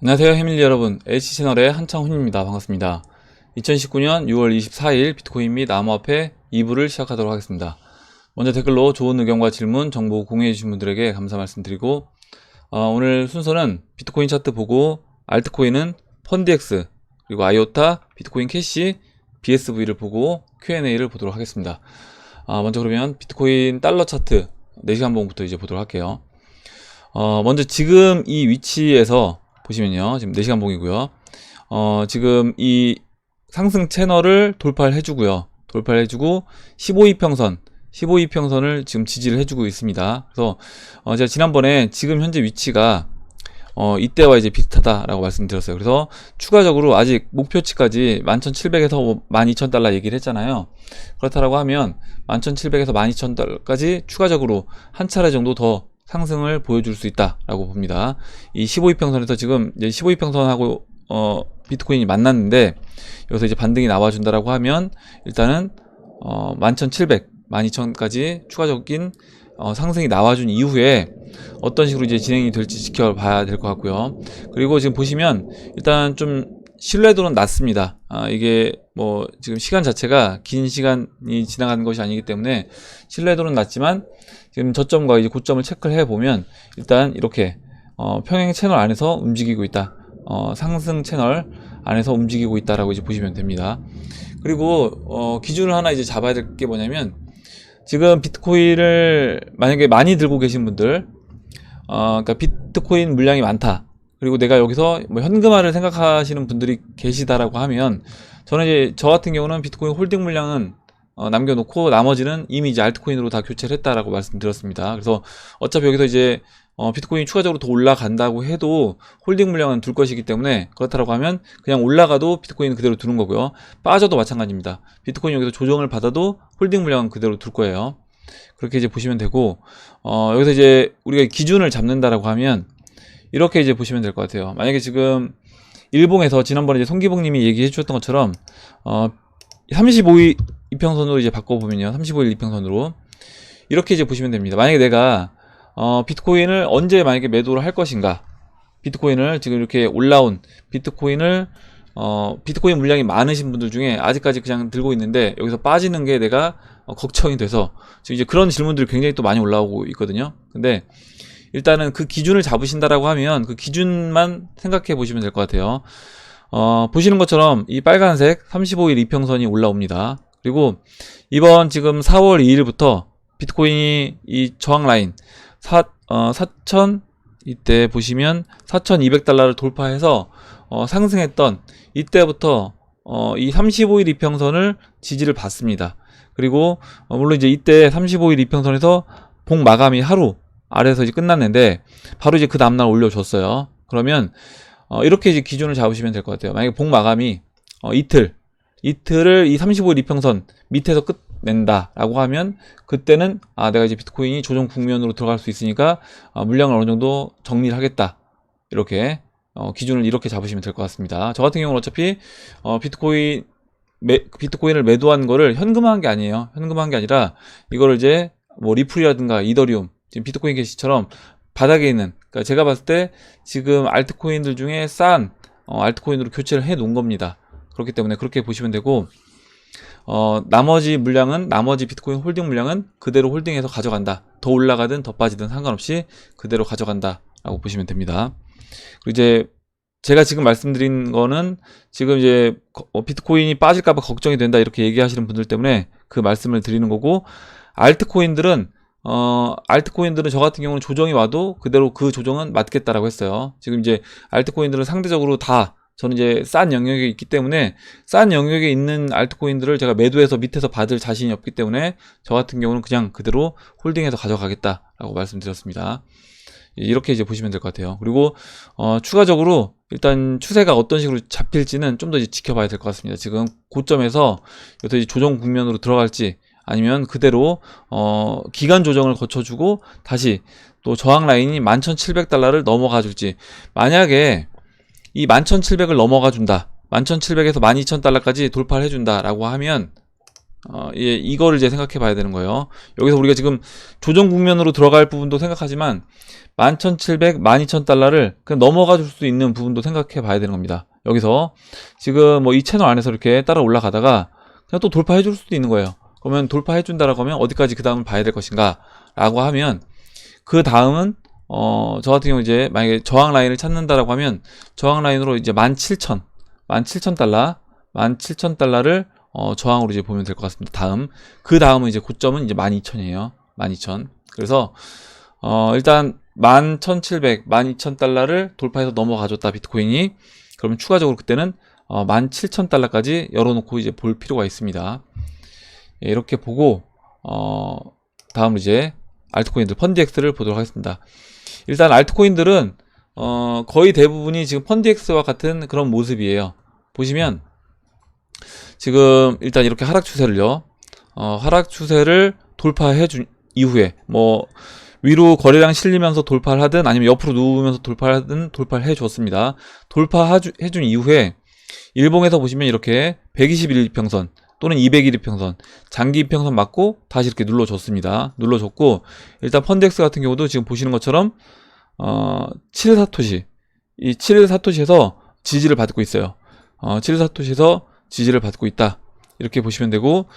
안녕하세요 해밀리 여러분, LC채널의 한창훈입니다. 반갑습니다. 2019년 6월 24일 비트코인 및 암호화폐 2부를 시작하도록 하겠습니다. 먼저 댓글로 좋은 의견과 질문, 정보 공유해주신 분들에게 감사 말씀드리고 오늘 순서는 비트코인 차트 보고 알트코인은 펀디엑스, 그리고 아이오타, 비트코인 캐시, BSV를 보고 Q&A를 보도록 하겠습니다. 먼저 그러면 비트코인 달러 차트 4시간 봉부터 이제 보도록 할게요. 먼저 지금 이 위치에서 보시면요, 지금 4시간 봉이고요. 지금 이 상승 채널을 돌파를 해주고요. 돌파를 해주고 15이평선을 지금 지지를 해주고 있습니다. 그래서 제가 지난번에 지금 현재 위치가 이때와 이제 비슷하다라고 말씀드렸어요. 그래서 추가적으로 아직 목표치까지 11,700에서 12,000달러 얘기를 했잖아요. 그렇다라고 하면 11,700에서 12,000달러까지 추가적으로 한 차례 정도 더 상승을 보여줄 수 있다라고 봅니다. 이 15이평선에서 지금 이제 15이평선하고 비트코인이 만났는데 여기서 이제 반등이 나와준다라고 하면 일단은 11,700, 12,000까지 추가적인 상승이 나와준 이후에 어떤 식으로 이제 진행이 될지 지켜봐야 될 것 같고요. 그리고 지금 보시면 일단 좀 신뢰도는 낮습니다. 이게 뭐 지금 시간 자체가 긴 시간이 지나가는 것이 아니기 때문에 신뢰도는 낮지만 지금 저점과 이제 고점을 체크를 해보면 일단 이렇게 평행 채널 안에서 움직이고 있다. 상승 채널 안에서 움직이고 있다라고 이제 보시면 됩니다. 그리고 기준을 하나 이제 잡아야 될 게 뭐냐면 지금 비트코인을 만약에 많이 들고 계신 분들, 그러니까 비트코인 물량이 많다. 그리고 내가 여기서 뭐 현금화를 생각하시는 분들이 계시다라고 하면 저는 이제 저 같은 경우는 비트코인 홀딩 물량은 남겨놓고 나머지는 이미 이제 알트코인으로 다 교체를 했다라고 말씀드렸습니다. 그래서 어차피 여기서 이제 비트코인이 추가적으로 더 올라간다고 해도 홀딩 물량은 둘 것이기 때문에 그렇다라고 하면 그냥 올라가도 비트코인은 그대로 두는 거고요. 빠져도 마찬가지입니다. 비트코인 여기서 조정을 받아도 홀딩 물량은 그대로 둘 거예요. 그렇게 이제 보시면 되고 여기서 이제 우리가 기준을 잡는다라고 하면 이렇게 이제 보시면 될 것 같아요. 만약에 지금 일봉에서 지난번에 이제 송기봉님이 얘기해 주셨던 것처럼 35일 이평선으로 이제 바꿔보면요, 35일 이평선으로 이렇게 이제 보시면 됩니다. 만약에 내가 비트코인을 언제 만약에 매도를 할 것인가, 비트코인을 지금 이렇게 올라온 비트코인을 비트코인 물량이 많으신 분들 중에 아직까지 그냥 들고 있는데 여기서 빠지는 게 내가 걱정이 돼서 지금 이제 그런 질문들이 굉장히 또 많이 올라오고 있거든요. 근데 일단은 그 기준을 잡으신다라고 하면 그 기준만 생각해 보시면 될 것 같아요. 보시는 것처럼 이 빨간색 35일 이평선이 올라옵니다. 그리고 이번 지금 4월 2일부터 비트코인이 이 저항 라인 4,000, 이때 보시면 4,200달러를 돌파해서 상승했던 이때부터 이 35일 이평선을 지지를 받습니다. 그리고 물론 이제 이때 35일 이평선에서 봉 마감이 하루 아래에서 이제 끝났는데 바로 이제 그 다음날 올려줬어요. 그러면 이렇게 이제 기준을 잡으시면 될 것 같아요. 만약에 봉 마감이 이틀을 이 35일 이평선 밑에서 끝낸다라고 하면 그때는 내가 이제 비트코인이 조정 국면으로 들어갈 수 있으니까 물량을 어느 정도 정리를 하겠다. 이렇게 기준을 이렇게 잡으시면 될 것 같습니다. 저 같은 경우는 어차피 비트코인을 매도한 거를 현금화한 게 아니에요. 현금화한 게 아니라 이거를 이제 뭐 리플이라든가 이더리움, 지금 비트코인 캐시처럼 바닥에 있는, 그러니까 제가 봤을 때 지금 알트코인들 중에 싼 알트코인으로 교체를 해 놓은 겁니다. 그렇기 때문에 그렇게 보시면 되고 나머지 비트코인 홀딩 물량은 그대로 홀딩해서 가져간다. 더 올라가든 더 빠지든 상관없이 그대로 가져간다 라고 보시면 됩니다. 그리고 이제 제가 지금 말씀드린 거는 지금 이제 비트코인이 빠질까봐 걱정이 된다 이렇게 얘기하시는 분들 때문에 그 말씀을 드리는 거고, 알트코인들은 저 같은 경우는 조정이 와도 그대로 그 조정은 맞겠다라고 했어요. 지금 이제 알트코인들은 상대적으로 다 저는 이제 싼 영역에 있기 때문에 싼 영역에 있는 알트코인들을 제가 매도해서 밑에서 받을 자신이 없기 때문에 저 같은 경우는 그냥 그대로 홀딩해서 가져가겠다라고 말씀드렸습니다. 이렇게 이제 보시면 될 것 같아요. 그리고 추가적으로 일단 추세가 어떤 식으로 잡힐지는 좀 더 지켜봐야 될 것 같습니다. 지금 고점에서 여기서 이제 조정 국면으로 들어갈지 아니면 그대로 기간 조정을 거쳐주고 다시 또 저항 라인이 11,700달러를 넘어가 줄지, 만약에 이 11,700을 넘어가 준다, 11,700에서 12,000달러까지 돌파를 해준다 라고 하면 이거를 이제 생각해 봐야 되는 거예요. 여기서 우리가 지금 조정 국면으로 들어갈 부분도 생각하지만 11,700, 12,000달러를 그냥 넘어가 줄 수 있는 부분도 생각해 봐야 되는 겁니다. 여기서 지금 뭐 이 채널 안에서 이렇게 따라 올라가다가 그냥 또 돌파해 줄 수도 있는 거예요. 그러면 돌파해 준다라고 하면 어디까지 그 다음을 봐야 될 것인가 라고 하면 그 다음은 저 같은 경우 이제 만약에 저항 라인을 찾는다라고 하면 저항 라인으로 이제 17,000달러 17,000달러를 저항으로 이제 보면 될 것 같습니다. 그 다음은 이제 고점은 이제 12,000이에요. 12,000. 그래서 일단 11,700, 12,000달러를 돌파해서 넘어가줬다 비트코인이. 그러면 추가적으로 그때는 17,000달러까지 열어놓고 이제 볼 필요가 있습니다. 예, 이렇게 보고 다음으로 이제 알트코인들 펀드엑스를 보도록 하겠습니다. 일단 알트코인들은 거의 대부분이 지금 펀드엑스와 같은 그런 모습이에요. 보시면 지금 일단 이렇게 하락 추세를요. 하락 추세를 돌파해 준 이후에 뭐 위로 거래량 실리면서 돌파를 하든 아니면 옆으로 누우면서 돌파를 하든 돌파를 해 줬습니다. 돌파해 준 이후에 일봉에서 보시면 이렇게 121일평선 또는 200일평선 장기 이평선 맞고 다시 이렇게 눌러줬습니다. 눌러줬고 일단 펀드엑스 같은 경우도 지금 보시는 것처럼 7사토시 이 7사토시에서 지지를 받고 있어요. 7사토시에서 지지를 받고 있다. 이렇게 보시면 되고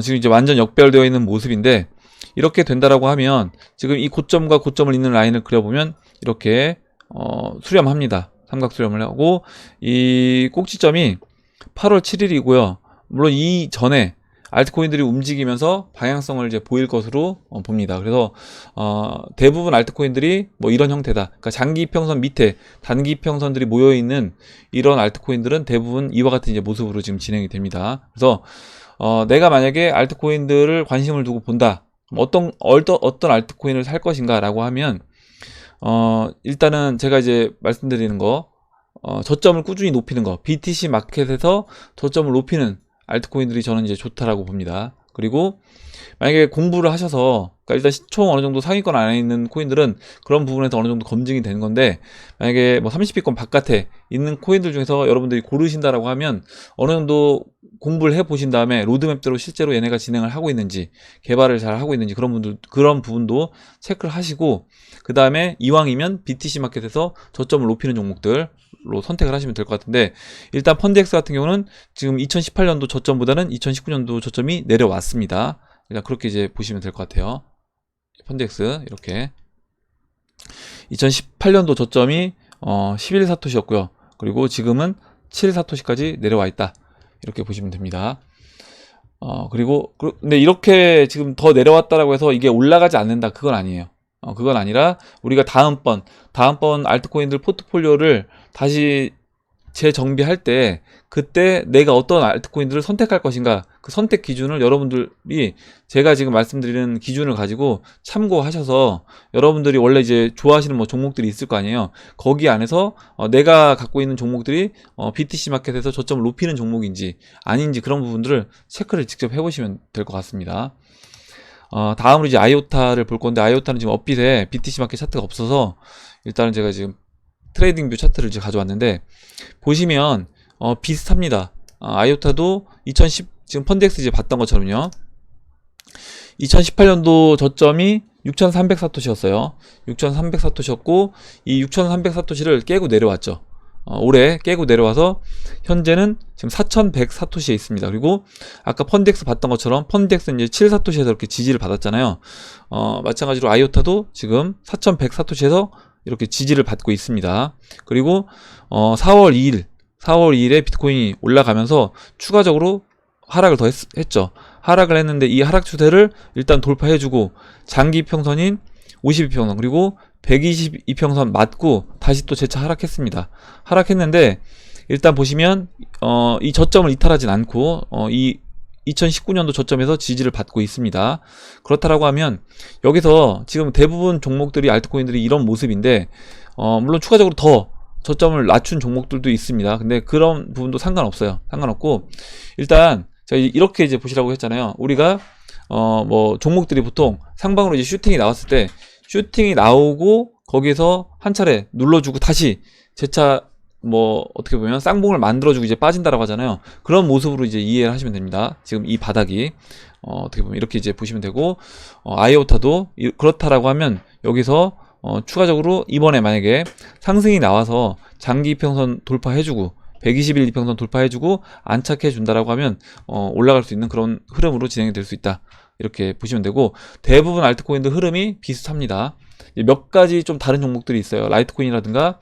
지금 이제 완전 역별되어 있는 모습인데 이렇게 된다라고 하면 지금 이 고점과 고점을 잇는 라인을 그려보면 이렇게 수렴합니다. 삼각 수렴을 하고 이 꼭지점이 8월 7일이고요. 물론 이 전에 알트코인들이 움직이면서 방향성을 이제 보일 것으로 봅니다. 그래서 대부분 알트코인들이 뭐 이런 형태다. 그러니까 장기 이평선 밑에 단기 이평선들이 모여 있는 이런 알트코인들은 대부분 이와 같은 이제 모습으로 지금 진행이 됩니다. 그래서 내가 만약에 알트코인들을 관심을 두고 본다. 어떤 알트코인을 살 것인가라고 하면 일단은 제가 이제 말씀드리는 거 저점을 꾸준히 높이는 거 BTC 마켓에서 저점을 높이는 알트코인들이 저는 이제 좋다라고 봅니다. 그리고 만약에 공부를 하셔서 그러니까 일단 총 어느 정도 상위권 안에 있는 코인들은 그런 부분에서 어느 정도 검증이 되는 건데 만약에 뭐 30위권 바깥에 있는 코인들 중에서 여러분들이 고르신다라고 하면 어느 정도 공부를 해 보신 다음에 로드맵대로 실제로 얘네가 진행을 하고 있는지 개발을 잘 하고 있는지 그런 부분도 체크를 하시고 그 다음에 이왕이면 BTC 마켓에서 저점을 높이는 종목들로 선택을 하시면 될 것 같은데 일단 펀드엑스 같은 경우는 지금 2018년도 저점보다는 2019년도 저점이 내려왔습니다. 일단 그렇게 이제 보시면 될 것 같아요. 펀드엑스 이렇게 2018년도 저점이 11사토시였고요. 그리고 지금은 7사토시까지 내려와 있다. 이렇게 보시면 됩니다. 근데 이렇게 지금 더 내려왔다라고 해서 이게 올라가지 않는다. 그건 아니에요. 그건 아니라 우리가 다음번 알트코인들 포트폴리오를 다시 재정비할 때 그때 내가 어떤 알트코인들을 선택할 것인가 그 선택 기준을 여러분들이 제가 지금 말씀드리는 기준을 가지고 참고하셔서 여러분들이 원래 이제 좋아하시는 뭐 종목들이 있을 거 아니에요. 거기 안에서 내가 갖고 있는 종목들이 BTC 마켓에서 저점을 높이는 종목인지 아닌지 그런 부분들을 체크를 직접 해보시면 될 것 같습니다. 다음으로 이제 아이오타를 볼 건데 아이오타는 지금 업빗에 BTC 마켓 차트가 없어서 일단은 제가 지금 트레이딩 뷰 차트를 이제 가져왔는데 보시면 비슷합니다. 아이오타도 2010 지금 펀드엑스 이제 봤던 것처럼요. 2018년도 저점이 6,300사토시였어요. 6,300사토시였고 이 6,300사토시를 깨고 내려왔죠. 올해 깨고 내려와서 현재는 지금 4,100사토시에 있습니다. 그리고 아까 펀드엑스 봤던 것처럼 펀드엑스는 이제 7사토시에서 이렇게 지지를 받았잖아요. 마찬가지로 아이오타도 지금 4,100사토시에서 이렇게 지지를 받고 있습니다. 그리고 4월 2일에 비트코인이 올라가면서 추가적으로 하락을 더 했죠. 하락을 했는데 이 하락 추세를 일단 돌파해주고 장기 평선인 52평선 그리고 122평선 맞고 다시 또 재차 하락했습니다. 하락했는데 일단 보시면 이 저점을 이탈하진 않고 이 2019년도 저점에서 지지를 받고 있습니다. 그렇다라고 하면 여기서 지금 대부분 종목들이 알트코인들이 이런 모습인데 물론 추가적으로 더 저점을 낮춘 종목들도 있습니다. 근데 그런 부분도 상관없어요. 상관없고 일단 제가 이렇게 이제 보시라고 했잖아요. 우리가 뭐 종목들이 보통 상방으로 이제 슈팅이 나왔을 때 슈팅이 나오고 거기서 한 차례 눌러주고 다시 재차 뭐 어떻게 보면 쌍봉을 만들어주고 이제 빠진다라고 하잖아요. 그런 모습으로 이제 이해를 하시면 됩니다. 지금 이 바닥이 어떻게 보면 이렇게 이제 보시면 되고, 아이오타도 그렇다라고 하면 여기서 추가적으로 이번에 만약에 상승이 나와서 장기 이평선 돌파해주고 120일 이평선 돌파해주고 안착해 준다라고 하면 올라갈 수 있는 그런 흐름으로 진행이 될 수 있다, 이렇게 보시면 되고, 대부분 알트코인도 흐름이 비슷합니다. 몇 가지 좀 다른 종목들이 있어요. 라이트코인이라든가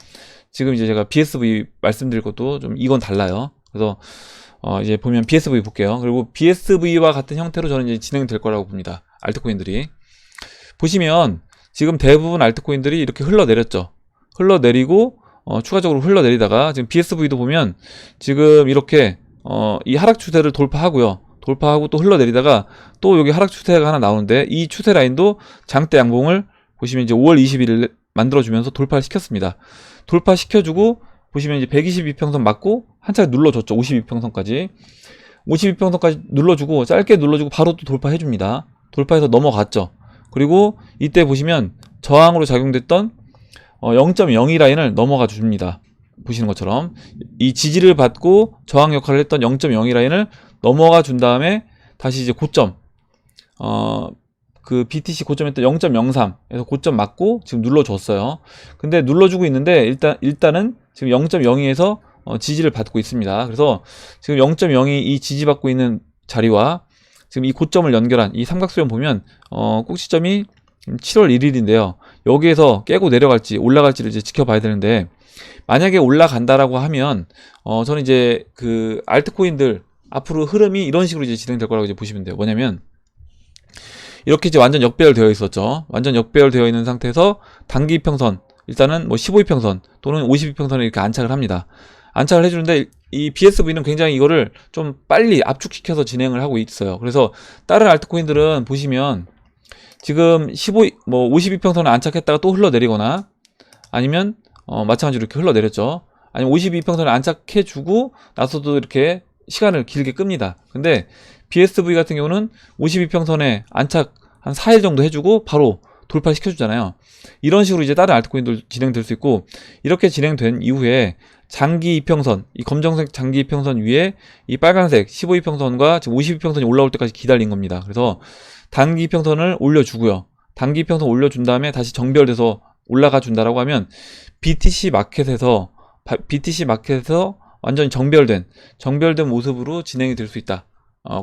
지금 이제 제가 BSV 말씀드릴 것도 좀 이건 달라요. 그래서 이제 보면 BSV 볼게요. 그리고 BSV와 같은 형태로 저는 이제 진행될 거라고 봅니다. 알트코인들이 보시면 지금 대부분 알트코인들이 이렇게 흘러내렸죠. 흘러내리고 추가적으로 흘러내리다가 지금 BSV도 보면 지금 이렇게 이 하락 추세를 돌파하고요. 돌파하고 또 흘러내리다가 또 여기 하락 추세가 하나 나오는데, 이 추세 라인도 장대 양봉을 보시면 이제 5월 21일 만들어주면서 돌파를 시켰습니다. 돌파시켜주고 보시면 이제 122평선 맞고 한차례 눌러줬죠. 52평선까지 52평선까지 눌러주고 짧게 눌러주고 바로 또 돌파해줍니다. 돌파해서 넘어갔죠. 그리고 이때 보시면 저항으로 작용됐던 0.02 라인을 넘어가 줍니다. 보시는 것처럼 이 지지를 받고 저항 역할을 했던 0.02 라인을 넘어가 준 다음에 다시 이제 고점 그 BTC 고점했던 0.03에서 고점 맞고 지금 눌러줬어요. 근데 눌러주고 있는데 일단은 지금 0.02에서 지지를 받고 있습니다. 그래서 지금 0.02 이 지지받고 있는 자리와 지금 이 고점을 연결한 이 삼각수렴 보면 꼭지점이 7월 1일인데요. 여기에서 깨고 내려갈지 올라갈지를 이제 지켜봐야 되는데, 만약에 올라간다라고 하면 저는 이제 그 알트코인들 앞으로 흐름이 이런 식으로 이제 진행될 거라고 이제 보시면 돼요. 뭐냐면 이렇게 이제 완전 역배열되어 있었죠. 완전 역배열되어 있는 상태에서 단기 이평선, 일단은 뭐 15이평선 또는 52평선에 이렇게 안착을 합니다. 안착을 해주는데 이 BSV는 굉장히 이거를 좀 빨리 압축시켜서 진행을 하고 있어요. 그래서 다른 알트코인들은 보시면 지금 52평선에 안착했다가 또 흘러내리거나 아니면 마찬가지로 이렇게 흘러내렸죠. 아니면 52평선에 안착해주고 나서도 이렇게 시간을 길게 끕니다. 근데 BSV 같은 경우는 52평선에 안착 한 4일 정도 해주고 바로 돌파시켜주잖아요. 이런 식으로 이제 다른 알트코인도 진행될 수 있고, 이렇게 진행된 이후에 장기 이평선, 이 검정색 장기 이평선 위에 이 빨간색 15이평선과 지금 52평선이 올라올 때까지 기다린 겁니다. 그래서 단기 이평선을 올려주고요. 단기 이평선 올려준 다음에 다시 정별돼서 올라가 준다라고 하면 BTC 마켓에서 완전히 정별된 모습으로 진행이 될 수 있다.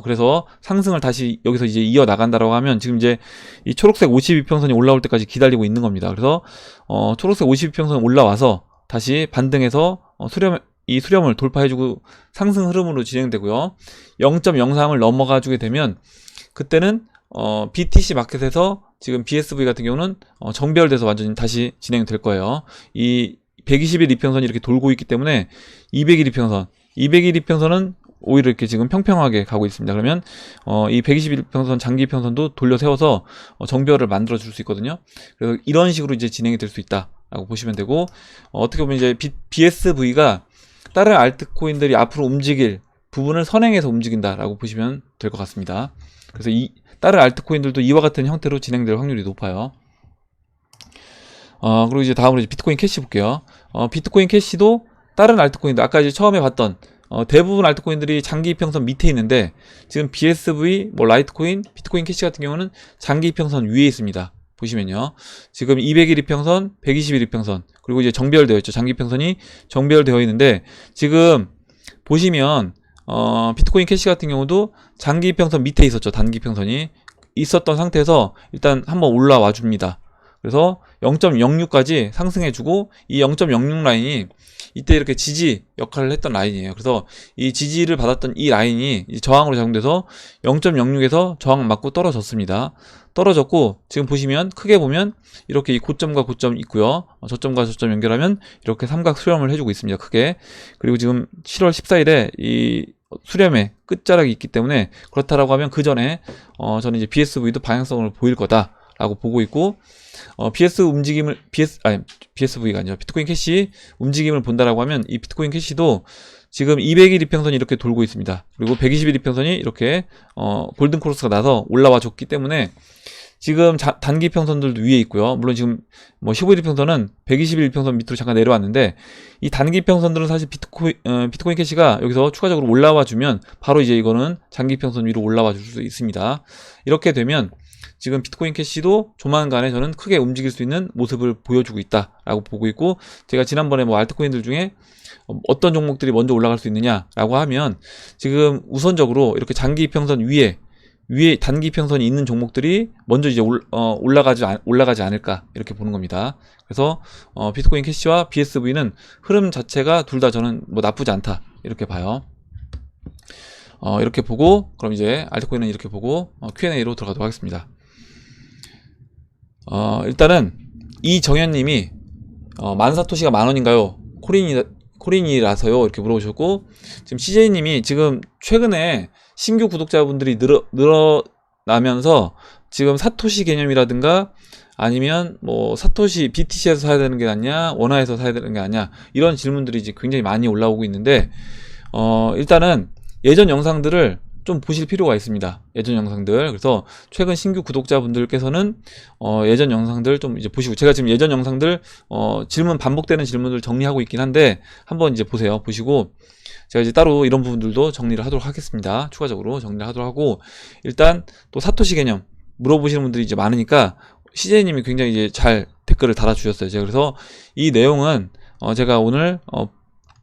그래서 상승을 다시 여기서 이제 이어 나간다라고 하면 지금 이제 이 초록색 52평선이 올라올 때까지 기다리고 있는 겁니다. 그래서 초록색 52평선 올라와서 다시 반등해서 수렴을 돌파해주고 상승 흐름으로 진행되고요. 0.03을 넘어가주게 되면 그때는 BTC 마켓에서 지금 BSV 같은 경우는 정별돼서 완전히 다시 진행될 거예요. 이 120일 이평선이 이렇게 돌고 있기 때문에 200일 이평선은 오히려 이렇게 지금 평평하게 가고 있습니다. 그러면 이 121평선 장기 평선도 돌려 세워서 정별을 만들어 줄 수 있거든요. 그래서 이런 식으로 이제 진행이 될 수 있다라고 보시면 되고, 어떻게 보면 이제 BSV가 다른 알트코인들이 앞으로 움직일 부분을 선행해서 움직인다라고 보시면 될 것 같습니다. 그래서 이 다른 알트코인들도 이와 같은 형태로 진행될 확률이 높아요. 그리고 이제 다음으로 이제 비트코인 캐시 볼게요. 비트코인 캐시도 다른 알트코인들, 아까 이제 처음에 봤던 대부분 알트코인들이 장기 이평선 밑에 있는데, 지금 BSV, 라이트코인, 비트코인 캐시 같은 경우는 장기 이평선 위에 있습니다. 보시면요. 지금 200일 이평선, 120일 이평선, 그리고 이제 정별되어 있죠. 장기 이평선이 정별되어 있는데, 지금 보시면 비트코인 캐시 같은 경우도 장기 이평선 밑에 있었죠. 단기 이평선이 있었던 상태에서 일단 한번 올라와 줍니다. 그래서 0.06까지 상승해주고, 이 0.06 라인이 이때 이렇게 지지 역할을 했던 라인이에요. 그래서 이 지지를 받았던 이 라인이 저항으로 작용돼서 0.06에서 저항 맞고 떨어졌습니다. 떨어졌고, 지금 보시면 크게 보면 이렇게 이 고점과 고점 있고요. 저점과 저점 연결하면 이렇게 삼각 수렴을 해주고 있습니다. 크게. 그리고 지금 7월 14일에 이 수렴의 끝자락이 있기 때문에 그렇다라고 하면 그 전에 저는 이제 BSV도 방향성을 보일 거다라고 보고 있고, BSV가 아니라 비트코인 캐시 움직임을 본다라고 하면 이 비트코인 캐시도 지금 200일 이평선이 이렇게 돌고 있습니다. 그리고 120일 이평선이 이렇게 골든 크로스가 나서 올라와 줬기 때문에 지금 단기 평선들도 위에 있고요. 물론 지금 뭐 15일 평선은 121 평선 밑으로 잠깐 내려왔는데, 이 단기 평선들은 사실 비트코인 캐시가 여기서 추가적으로 올라와 주면 바로 이제 이거는 장기 평선 위로 올라와 줄 수 있습니다. 이렇게 되면 지금 비트코인 캐시도 조만간에 저는 크게 움직일 수 있는 모습을 보여주고 있다라고 보고 있고, 제가 지난번에 뭐 알트코인들 중에 어떤 종목들이 먼저 올라갈 수 있느냐라고 하면, 지금 우선적으로 이렇게 장기 평선 위에 단기 평선이 있는 종목들이 먼저 이제 올라가지 않을까, 이렇게 보는 겁니다. 그래서 비트코인 캐시와 BSV는 흐름 자체가 둘 다 저는 뭐 나쁘지 않다, 이렇게 봐요. 이렇게 보고, 그럼 이제 알트코인은 이렇게 보고 Q&A로 들어가도록 하겠습니다. 일단은 이정현님이 만사토시가 만원인가요? 코린이라서요, 이렇게 물어보셨고, 지금 CJ님이 지금 최근에 신규 구독자분들이 늘어나면서 지금 사토시 개념이라든가 아니면 뭐 사토시 BTC에서 사야 되는 게 낫냐, 원화에서 사야 되는 게 낫냐, 이런 질문들이 이제 굉장히 많이 올라오고 있는데, 일단은 예전 영상들을 좀 보실 필요가 있습니다. 예전 영상들. 그래서 최근 신규 구독자분들께서는 예전 영상들 좀 이제 보시고, 제가 지금 예전 영상들 반복되는 질문들 정리하고 있긴 한데, 한번 이제 보세요. 보시고 제가 이제 따로 이런 부분들도 정리를 하도록 하겠습니다. 추가적으로 정리를 하도록 하고, 일단 또 사토시 개념 물어보시는 분들이 이제 많으니까 CJ님이 굉장히 이제 잘 댓글을 달아주셨어요. 제가 그래서 이 내용은 제가 오늘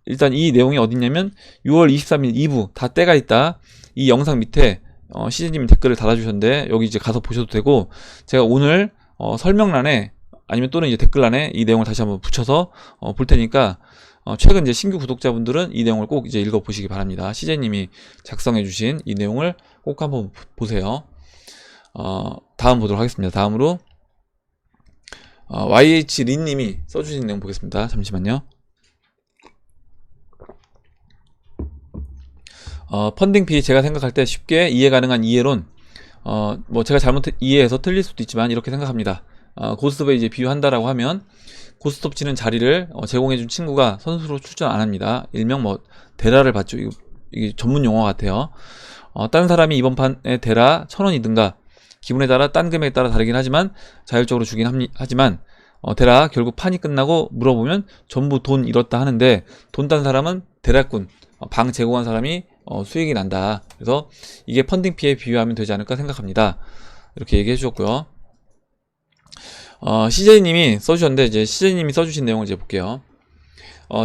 일단 이 내용이 어딨냐면 6월 23일 2부 다 때가 있다, 이 영상 밑에 CJ님이 댓글을 달아주셨는데, 여기 이제 가서 보셔도 되고, 제가 오늘 설명란에 아니면 또는 이제 댓글란에 이 내용을 다시 한번 붙여서 볼 테니까, 최근 이제 신규 구독자분들은 이 내용을 꼭 이제 읽어보시기 바랍니다. CJ님이 작성해주신 이 내용을 꼭 한번 보세요. 다음 보도록 하겠습니다. 다음으로 YH린님이 써주신 내용 보겠습니다. 잠시만요. 펀딩피 제가 생각할 때 쉽게 이해 가능한 이해론, 뭐 제가 잘못 이해해서 틀릴 수도 있지만 이렇게 생각합니다. 고스톱에 이제 비유한다라고 하면, 고스톱 치는 자리를 제공해준 친구가 선수로 출전 안 합니다. 일명 뭐 대라를 받죠. 이게 전문 용어 같아요. 다른 사람이 이번 판에 대라 1000원이든가, 기분에 따라 딴 금액에 따라 다르긴 하지만 자율적으로 주긴 하지만 대라 결국 판이 끝나고 물어보면 전부 돈 잃었다 하는데, 돈 딴 사람은 대라꾼, 방 제공한 사람이 수익이 난다. 그래서 이게 펀딩피에 비유하면 되지 않을까 생각합니다. 이렇게 얘기해 주셨고요. CJ님이 써주셨는데, 이제 CJ님이 써주신 내용을 이제 볼게요.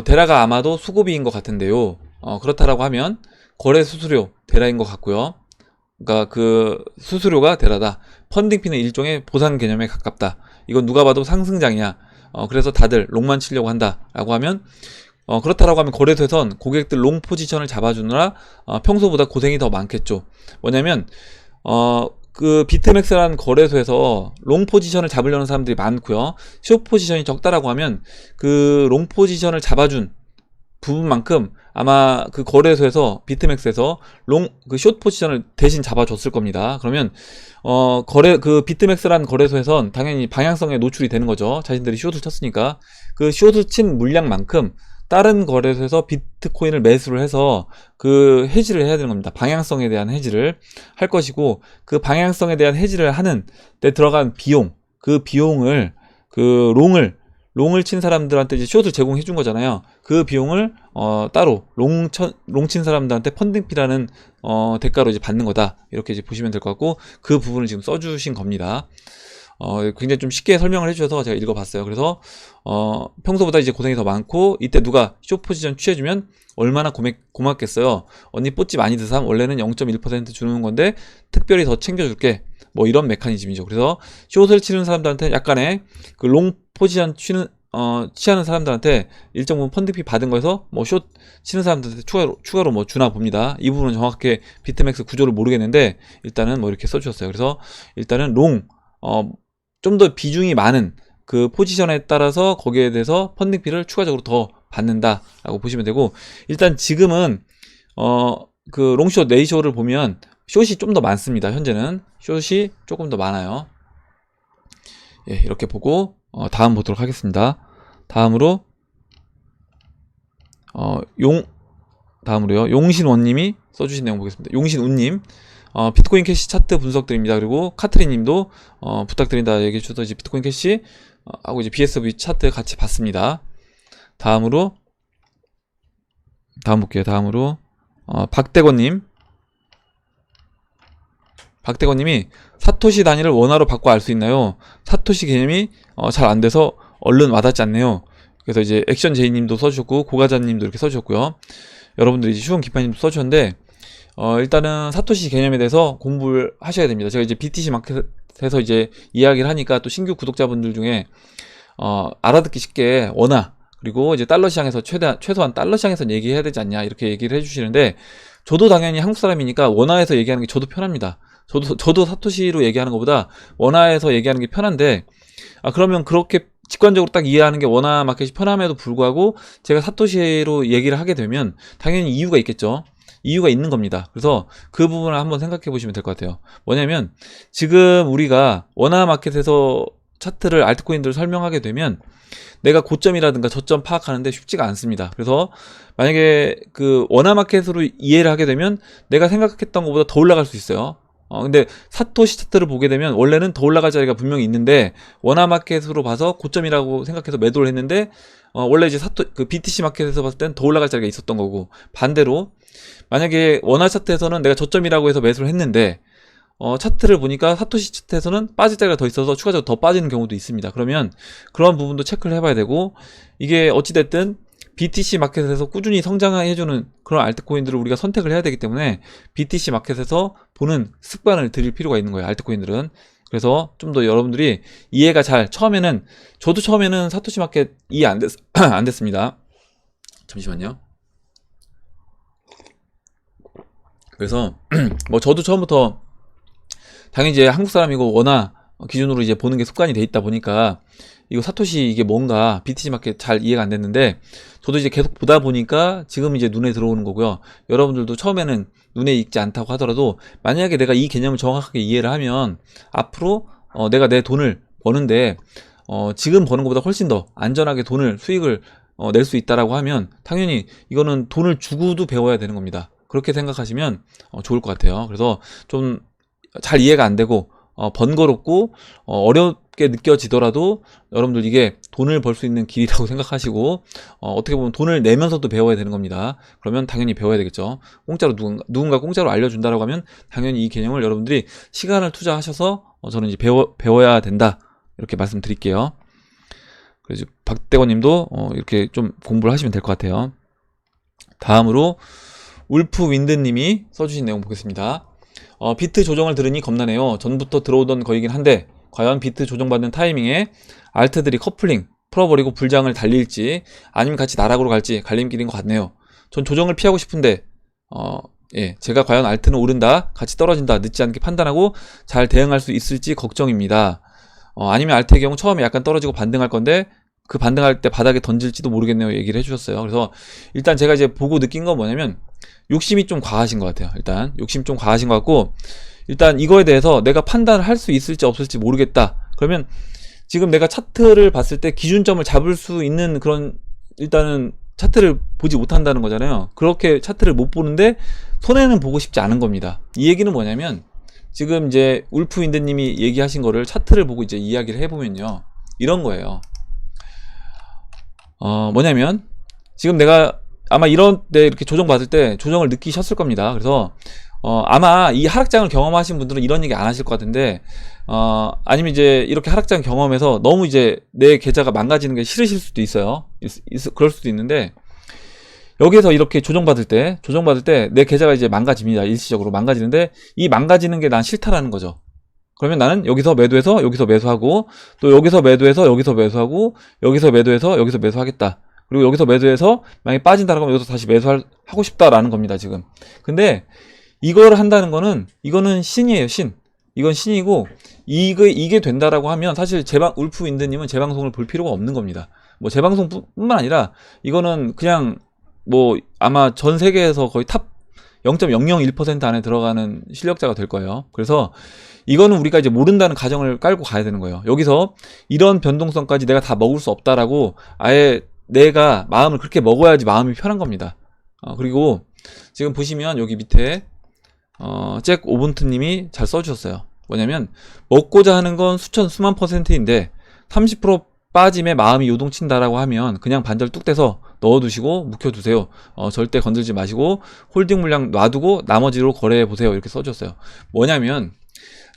대라가 아마도 수고비인 것 같은데요. 그렇다라고 하면 거래 수수료 대라인 것 같고요. 그러니까 그 수수료가 대라다. 펀딩피는 일종의 보상 개념에 가깝다. 이건 누가 봐도 상승장이야. 그래서 다들 롱만 치려고 한다라고 하면, 그렇다라고 하면 거래소에선 고객들 롱 포지션을 잡아주느라 평소보다 고생이 더 많겠죠. 뭐냐면 그 비트맥스라는 거래소에서 롱 포지션을 잡으려는 사람들이 많고요. 숏 포지션이 적다라고 하면 그 롱 포지션을 잡아준 부분만큼 아마 그 거래소에서, 비트맥스에서 그 숏 포지션을 대신 잡아줬을 겁니다. 그러면 그 비트맥스라는 거래소에선 당연히 방향성에 노출이 되는 거죠. 자신들이 숏을 쳤으니까 그 숏을 친 물량만큼 다른 거래소에서 비트코인을 매수를 해서 그 해지를 해야 되는 겁니다. 방향성에 대한 해지를 할 것이고, 그 방향성에 대한 해지를 하는 데 들어간 비용, 그 비용을 롱을 친 사람들한테 이제 숏을 제공해 준 거잖아요. 그 비용을 따로 롱 친 사람들한테 펀딩피라는 대가로 이제 받는 거다, 이렇게 이제 보시면 될 것 같고, 그 부분을 지금 써주신 겁니다. 굉장히 좀 쉽게 설명을 해주셔서 제가 읽어봤어요. 그래서 평소보다 이제 고생이 더 많고, 이때 누가 숏 포지션 취해주면 얼마나 고맙겠어요. 언니 뽀찌 많이 드삼, 원래는 0.1% 주는 건데 특별히 더 챙겨줄게, 뭐 이런 메커니즘이죠. 그래서 숏을 치는 사람들한테 약간의 그 롱 포지션 취하는 사람들한테 일정 부분 펀딩피 받은 거에서 뭐 숏 치는 사람들한테 추가로 뭐 주나 봅니다. 이 부분은 정확하게 비트맥스 구조를 모르겠는데 일단은 뭐 이렇게 써주셨어요. 그래서 일단은 좀 더 비중이 많은 그 포지션에 따라서 거기에 대해서 펀딩피를 추가적으로 더 받는다라고 보시면 되고, 일단 지금은 그 롱숏 레이쇼를 보면 숏이 좀 더 많습니다. 현재는 숏이 조금 더 많아요. 예, 이렇게 보고 다음 보도록 하겠습니다. 다음으로요, 용신원님이 써주신 내용 보겠습니다. 용신우님, 비트코인 캐시 차트 분석드립니다. 그리고 카트리님도 부탁드린다 얘기해 주셔서 이제 비트코인 캐시 하고 이제 BSV 차트 같이 봤습니다. 다음 볼게요. 다음으로 박대건님이 사토시 단위를 원화로 바꿔 알 수 있나요? 사토시 개념이 잘 안 돼서 얼른 와닿지 않네요. 그래서 이제 액션 제이님도 써주셨고 고가자님도 이렇게 써주셨고요. 여러분들이 이제 슈운 기파님도 써주셨는데 일단은 사토시 개념에 대해서 공부를 하셔야 됩니다. 제가 이제 BTC 마켓에서 이제 이야기를 하니까 또 신규 구독자분들 중에 알아듣기 쉽게 원화 그리고 이제 달러 시장에서 최소한 달러 시장에서 얘기해야 되지 않냐 이렇게 얘기를 해주시는데 저도 당연히 한국 사람이니까 원화에서 얘기하는 게 저도 편합니다. 저도 사토시로 얘기하는 것보다 원화에서 얘기하는 게 편한데 그러면 그렇게 직관적으로 딱 이해하는 게 원화 마켓이 편함에도 불구하고 제가 사토시로 얘기를 하게 되면 당연히 이유가 있겠죠. 이유가 있는 겁니다. 그래서 그 부분을 한번 생각해 보시면 될 것 같아요. 뭐냐면 지금 우리가 원화 마켓에서 차트를 알트코인들을 설명하게 되면 내가 고점이라든가 저점 파악하는데 쉽지가 않습니다. 그래서 만약에 그 원화 마켓으로 이해를 하게 되면 내가 생각했던 것보다 더 올라갈 수 있어요. 근데 사토시 차트를 보게 되면 원래는 더 올라갈 자리가 분명히 있는데 원화 마켓으로 봐서 고점이라고 생각해서 매도를 했는데 원래 이제 그 BTC 마켓에서 봤을 땐 더 올라갈 자리가 있었던 거고 반대로 만약에 원화 차트에서는 내가 저점이라고 해서 매수를 했는데 차트를 보니까 사토시 차트에서는 빠질 자리가 더 있어서 추가적으로 더 빠지는 경우도 있습니다. 그러면 그런 부분도 체크를 해봐야 되고 이게 어찌됐든 BTC 마켓에서 꾸준히 성장해주는 그런 알트코인들을 우리가 선택을 해야 되기 때문에 BTC 마켓에서 보는 습관을 들일 필요가 있는 거예요. 알트코인들은. 그래서 좀 더 여러분들이 이해가 저도 처음에는 사토시 마켓 이해 안 됐습니다. 잠시만요. 그래서 뭐 저도 처음부터 당연히 이제 한국 사람이고 원화 기준으로 이제 보는 게 습관이 돼 있다 보니까 이거 사토시 이게 뭔가 BTC 마켓 잘 이해가 안 됐는데 저도 이제 계속 보다 보니까 지금 이제 눈에 들어오는 거고요. 여러분들도 처음에는 눈에 익지 않다고 하더라도 만약에 내가 이 개념을 정확하게 이해를 하면 앞으로 내가 내 돈을 버는데 지금 버는 것보다 훨씬 더 안전하게 수익을 낼 수 있다라고 하면 당연히 이거는 돈을 주고도 배워야 되는 겁니다. 그렇게 생각하시면 좋을 것 같아요. 그래서 좀 잘 이해가 안 되고 번거롭고 어렵게 느껴지더라도 여러분들 이게 돈을 벌 수 있는 길이라고 생각하시고 어떻게 보면 돈을 내면서도 배워야 되는 겁니다. 그러면 당연히 배워야 되겠죠. 공짜로 누군가 공짜로 알려준다라고 하면 당연히 이 개념을 여러분들이 시간을 투자하셔서 저는 이제 배워야 된다 이렇게 말씀드릴게요. 그래서 박대건님도 이렇게 좀 공부를 하시면 될 것 같아요. 다음으로 울프 윈드님이 써주신 내용 보겠습니다. 비트 조정을 들으니 겁나네요. 전부터 들어오던 거이긴 한데 과연 비트 조정받는 타이밍에 알트들이 커플링 풀어버리고 불장을 달릴지 아니면 같이 나락으로 갈지 갈림길인 것 같네요. 전 조정을 피하고 싶은데 제가 과연 알트는 오른다 같이 떨어진다 늦지 않게 판단하고 잘 대응할 수 있을지 걱정입니다. 아니면 알트의 경우 처음에 약간 떨어지고 반등할 건데 그 반등할 때 바닥에 던질지도 모르겠네요 얘기를 해주셨어요. 그래서 일단 제가 이제 보고 느낀 건 뭐냐면 욕심이 좀 과하신 것 같아요. 일단 욕심 좀 과하신 것 같고 일단 이거에 대해서 내가 판단을 할 수 있을지 없을지 모르겠다. 그러면 지금 내가 차트를 봤을 때 기준점을 잡을 수 있는 그런 일단은 차트를 보지 못한다는 거잖아요. 그렇게 차트를 못 보는데 손해는 보고 싶지 않은 겁니다. 이 얘기는 뭐냐면 지금 이제 울프윈드님이 얘기하신 거를 차트를 보고 이제 이야기를 해보면요 이런 거예요. 뭐냐면 지금 내가 아마 이런 때 이렇게 조정받을 때 조정을 느끼셨을 겁니다. 그래서 아마 이 하락장을 경험하신 분들은 이런 얘기 안 하실 것 같은데 아니면 이제 이렇게 하락장 경험해서 너무 이제 내 계좌가 망가지는 게 싫으실 수도 있어요. 그럴 수도 있는데 여기서 이렇게 조정받을 때 내 계좌가 이제 망가집니다. 일시적으로 망가지는데 이 망가지는 게 난 싫다라는 거죠. 그러면 나는 여기서 매도해서 여기서 매수하고 또 여기서 매도해서 여기서 매수하고 여기서 매도해서 여기서 매수하겠다. 그리고 여기서 매도해서 만약에 빠진다라고 하면 여기서 다시 매수하고 싶다라는 겁니다, 지금. 근데 이걸 한다는 거는 이거는 신이에요, 신. 이건 신이고 이게 된다라고 하면 사실 울프윈드님은 제 방송을 볼 필요가 없는 겁니다. 뭐 제 방송뿐만 아니라 이거는 그냥 뭐 아마 전 세계에서 거의 탑 0.001% 안에 들어가는 실력자가 될 거예요. 그래서 이거는 우리가 이제 모른다는 가정을 깔고 가야 되는 거예요. 여기서 이런 변동성까지 내가 다 먹을 수 없다라고 아예 내가 마음을 그렇게 먹어야지 마음이 편한 겁니다. 그리고 지금 보시면 여기 밑에 잭 오븐트님이 잘 써주셨어요. 뭐냐면 먹고자 하는 건 수천 수만 %인데 30% 빠짐에 마음이 요동친다라고 하면 그냥 반절 뚝 떼서 넣어두시고 묵혀두세요. 절대 건들지 마시고 홀딩 물량 놔두고 나머지로 거래해 보세요. 이렇게 써주셨어요. 뭐냐면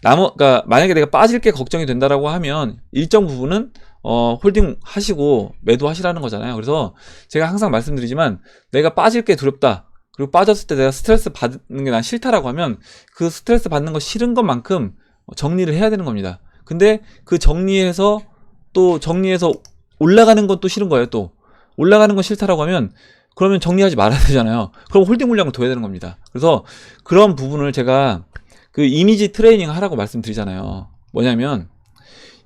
그러니까 만약에 내가 빠질 게 걱정이 된다라고 하면 일정 부분은 홀딩 하시고 매도하시라는 거잖아요. 그래서 제가 항상 말씀드리지만 내가 빠질 게 두렵다. 그리고 빠졌을 때 내가 스트레스 받는 게 난 싫다라고 하면 그 스트레스 받는 거 싫은 것만큼 정리를 해야 되는 겁니다. 근데 그 정리해서 올라가는 건 또 싫은 거예요. 또 올라가는 건 싫다라고 하면 그러면 정리하지 말아야 되잖아요. 그럼 홀딩 물량을 둬야 되는 겁니다. 그래서 그런 부분을 제가 그 이미지 트레이닝 하라고 말씀드리잖아요. 뭐냐면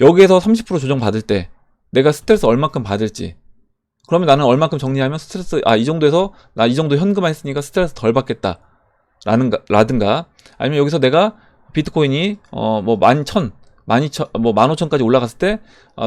여기에서 30% 조정 받을 때 내가 스트레스 얼마큼 받을지, 그러면 나는 얼마큼 정리하면 스트레스 이 정도에서 나 이 정도 현금화 했으니까 스트레스 덜 받겠다 라든가, 아니면 여기서 내가 비트코인이 뭐 11,000 뭐 15,000까지 올라갔을 때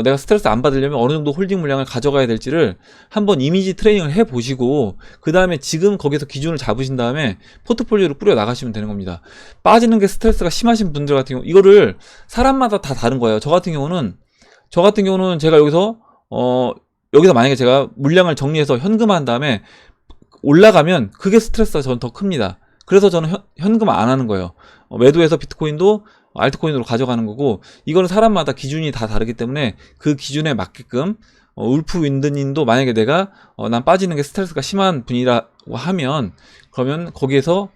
내가 스트레스 안 받으려면 어느 정도 홀딩 물량을 가져가야 될지를 한번 이미지 트레이닝을 해 보시고 그 다음에 지금 거기서 기준을 잡으신 다음에 포트폴리오를 꾸려 나가시면 되는 겁니다. 빠지는 게 스트레스가 심하신 분들 같은 경우 이거를 사람마다 다 다른 거예요. 저 같은 경우는 제가 여기서 만약에 제가 물량을 정리해서 현금화한 다음에 올라가면 그게 스트레스가 저는 더 큽니다. 그래서 저는 현금화 안 하는 거예요. 매도해서 비트코인도 알트코인으로 가져가는 거고, 이거는 사람마다 기준이 다 다르기 때문에 그 기준에 맞게끔 울프 윈드님도 만약에 내가 난 빠지는 게 스트레스가 심한 분이라고 하면 그러면 거기에서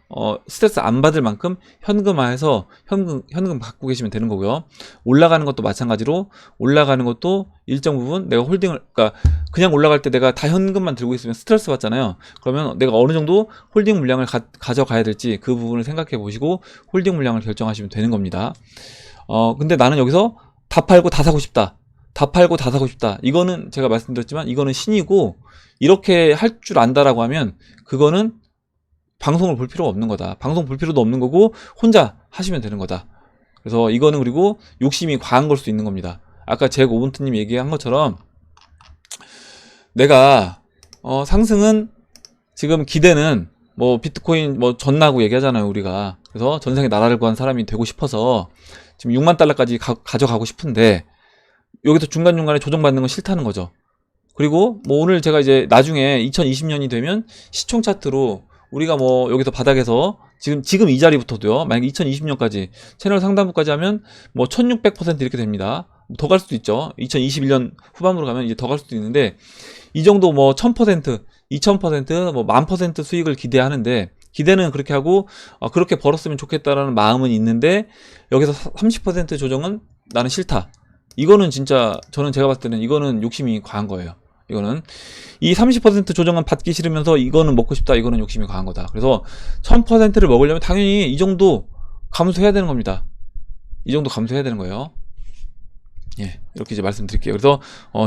스트레스 안 받을 만큼 현금화해서 현금 갖고 계시면 되는 거고요. 올라가는 것도 마찬가지로 올라가는 것도 일정 부분 내가 그러니까 그냥 올라갈 때 내가 다 현금만 들고 있으면 스트레스 받잖아요. 그러면 내가 어느 정도 홀딩 물량을 가져가야 될지 그 부분을 생각해 보시고 홀딩 물량을 결정하시면 되는 겁니다. 근데 나는 여기서 다 팔고 다 사고 싶다. 이거는 제가 말씀드렸지만 이거는 신이고, 이렇게 할 줄 안다라고 하면 그거는 방송을 볼 필요가 없는 거다. 방송 볼 필요도 없는 거고 혼자 하시면 되는 거다. 그래서 이거는 그리고 욕심이 과한 걸 수 있는 겁니다. 아까 잭 오븐트님 얘기한 것처럼 내가 상승은 지금 기대는 뭐 비트코인 뭐 전나고 얘기하잖아요 우리가. 그래서 전생에 나라를 구한 사람이 되고 싶어서 지금 6만 달러까지 가져가고 싶은데 여기서 중간중간에 조정받는 건 싫다는 거죠. 그리고 뭐 오늘 제가 이제 나중에 2020년이 되면 시총 차트로 우리가 뭐 여기서 바닥에서 지금 이 자리부터도요, 만약에 2020년까지 채널 상단부까지 하면 뭐 1600% 이렇게 됩니다. 더 갈 수도 있죠. 2021년 후반으로 가면 이제 더 갈 수도 있는데, 이 정도 뭐 1000%, 2000%, 뭐 10,000% 수익을 기대하는데, 기대는 그렇게 하고 그렇게 벌었으면 좋겠다라는 마음은 있는데 여기서 30% 조정은 나는 싫다. 이거는 진짜 제가 봤을 때는 이거는 욕심이 과한 거예요. 이거는 이 30% 조정은 받기 싫으면서 이거는 먹고 싶다. 이거는 욕심이 과한 거다. 그래서 1000%를 먹으려면 당연히 이 정도 감소해야 되는 겁니다. 이 정도 감소해야 되는 거예요. 예, 이렇게 이제 말씀드릴게요. 그래서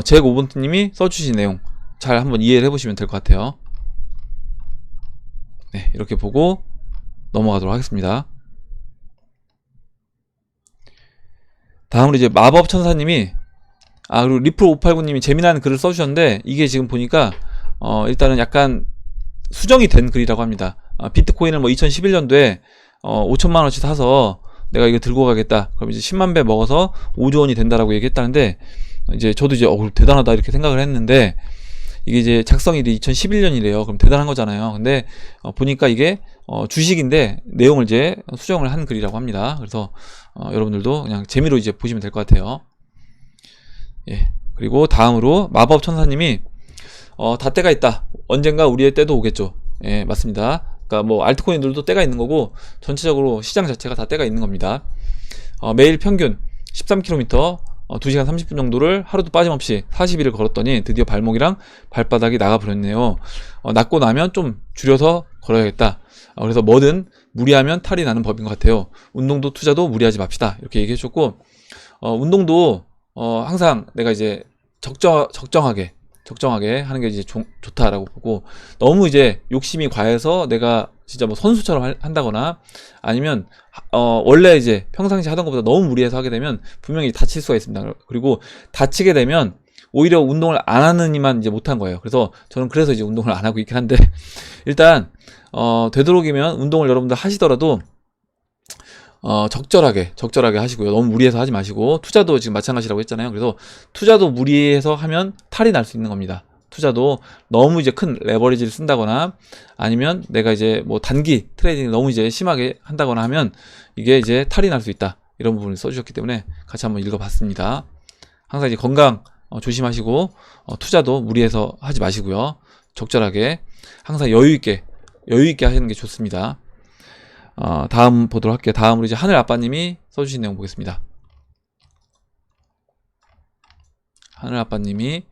잭 오븐트님이 써주신 내용 잘 한번 이해를 해보시면 될 것 같아요. 네, 이렇게 보고 넘어가도록 하겠습니다. 다음으로 이제 마법천사님이 그리고 리플589님이 재미난 글을 써주셨는데, 이게 지금 보니까 일단은 약간 수정이 된 글이라고 합니다. 비트코인을 뭐 2011년도에 5천만원씩 사서 내가 이거 들고 가겠다. 그럼 이제 10만 배 먹어서 5조 원이 된다라고 얘기했다는데, 이제 저도 이제 대단하다 이렇게 생각을 했는데, 이게 이제 작성일이 2011년이래요. 그럼 대단한 거잖아요. 근데 보니까 이게 주식인데 내용을 이제 수정을 한 글이라고 합니다. 그래서 여러분들도 그냥 재미로 이제 보시면 될 것 같아요. 예. 그리고 다음으로 마법 천사님이 다 때가 있다. 언젠가 우리의 때도 오겠죠. 예, 맞습니다. 그러니까 뭐 알트코인들도 때가 있는 거고 전체적으로 시장 자체가 다 때가 있는 겁니다. 매일 평균 13km 2시간 30분 정도를 하루도 빠짐없이 40일을 걸었더니 드디어 발목이랑 발바닥이 나가버렸네요. 낫고 나면 좀 줄여서 걸어야겠다. 그래서 뭐든 무리하면 탈이 나는 법인 것 같아요. 운동도 투자도 무리하지 맙시다. 이렇게 얘기해 줬고, 운동도 항상 내가 이제 적정하게 하는 게 이제 좋다라고 보고, 너무 이제 욕심이 과해서 내가 진짜 뭐 선수처럼 한다거나 아니면 원래 이제 평상시 하던 것보다 너무 무리해서 하게 되면 분명히 다칠 수가 있습니다. 그리고 다치게 되면 오히려 운동을 안 하는 이만 이제 못한 거예요. 그래서 저는 이제 운동을 안 하고 있긴 한데, 일단 되도록이면 운동을 여러분들 하시더라도 적절하게 하시고요. 너무 무리해서 하지 마시고, 투자도 지금 마찬가지라고 했잖아요. 그래서 투자도 무리해서 하면 탈이 날 수 있는 겁니다. 투자도 너무 이제 큰 레버리지를 쓴다거나, 아니면 내가 이제 뭐 단기 트레이딩 너무 이제 심하게 한다거나 하면 이게 이제 탈이 날 수 있다. 이런 부분을 써주셨기 때문에 같이 한번 읽어봤습니다. 항상 이제 건강 조심하시고, 투자도 무리해서 하지 마시고요. 적절하게 항상 여유있게 하시는 게 좋습니다. 다음 보도록 할게요. 다음으로 이제 하늘 아빠님이 써주신 내용 보겠습니다. 하늘 아빠님이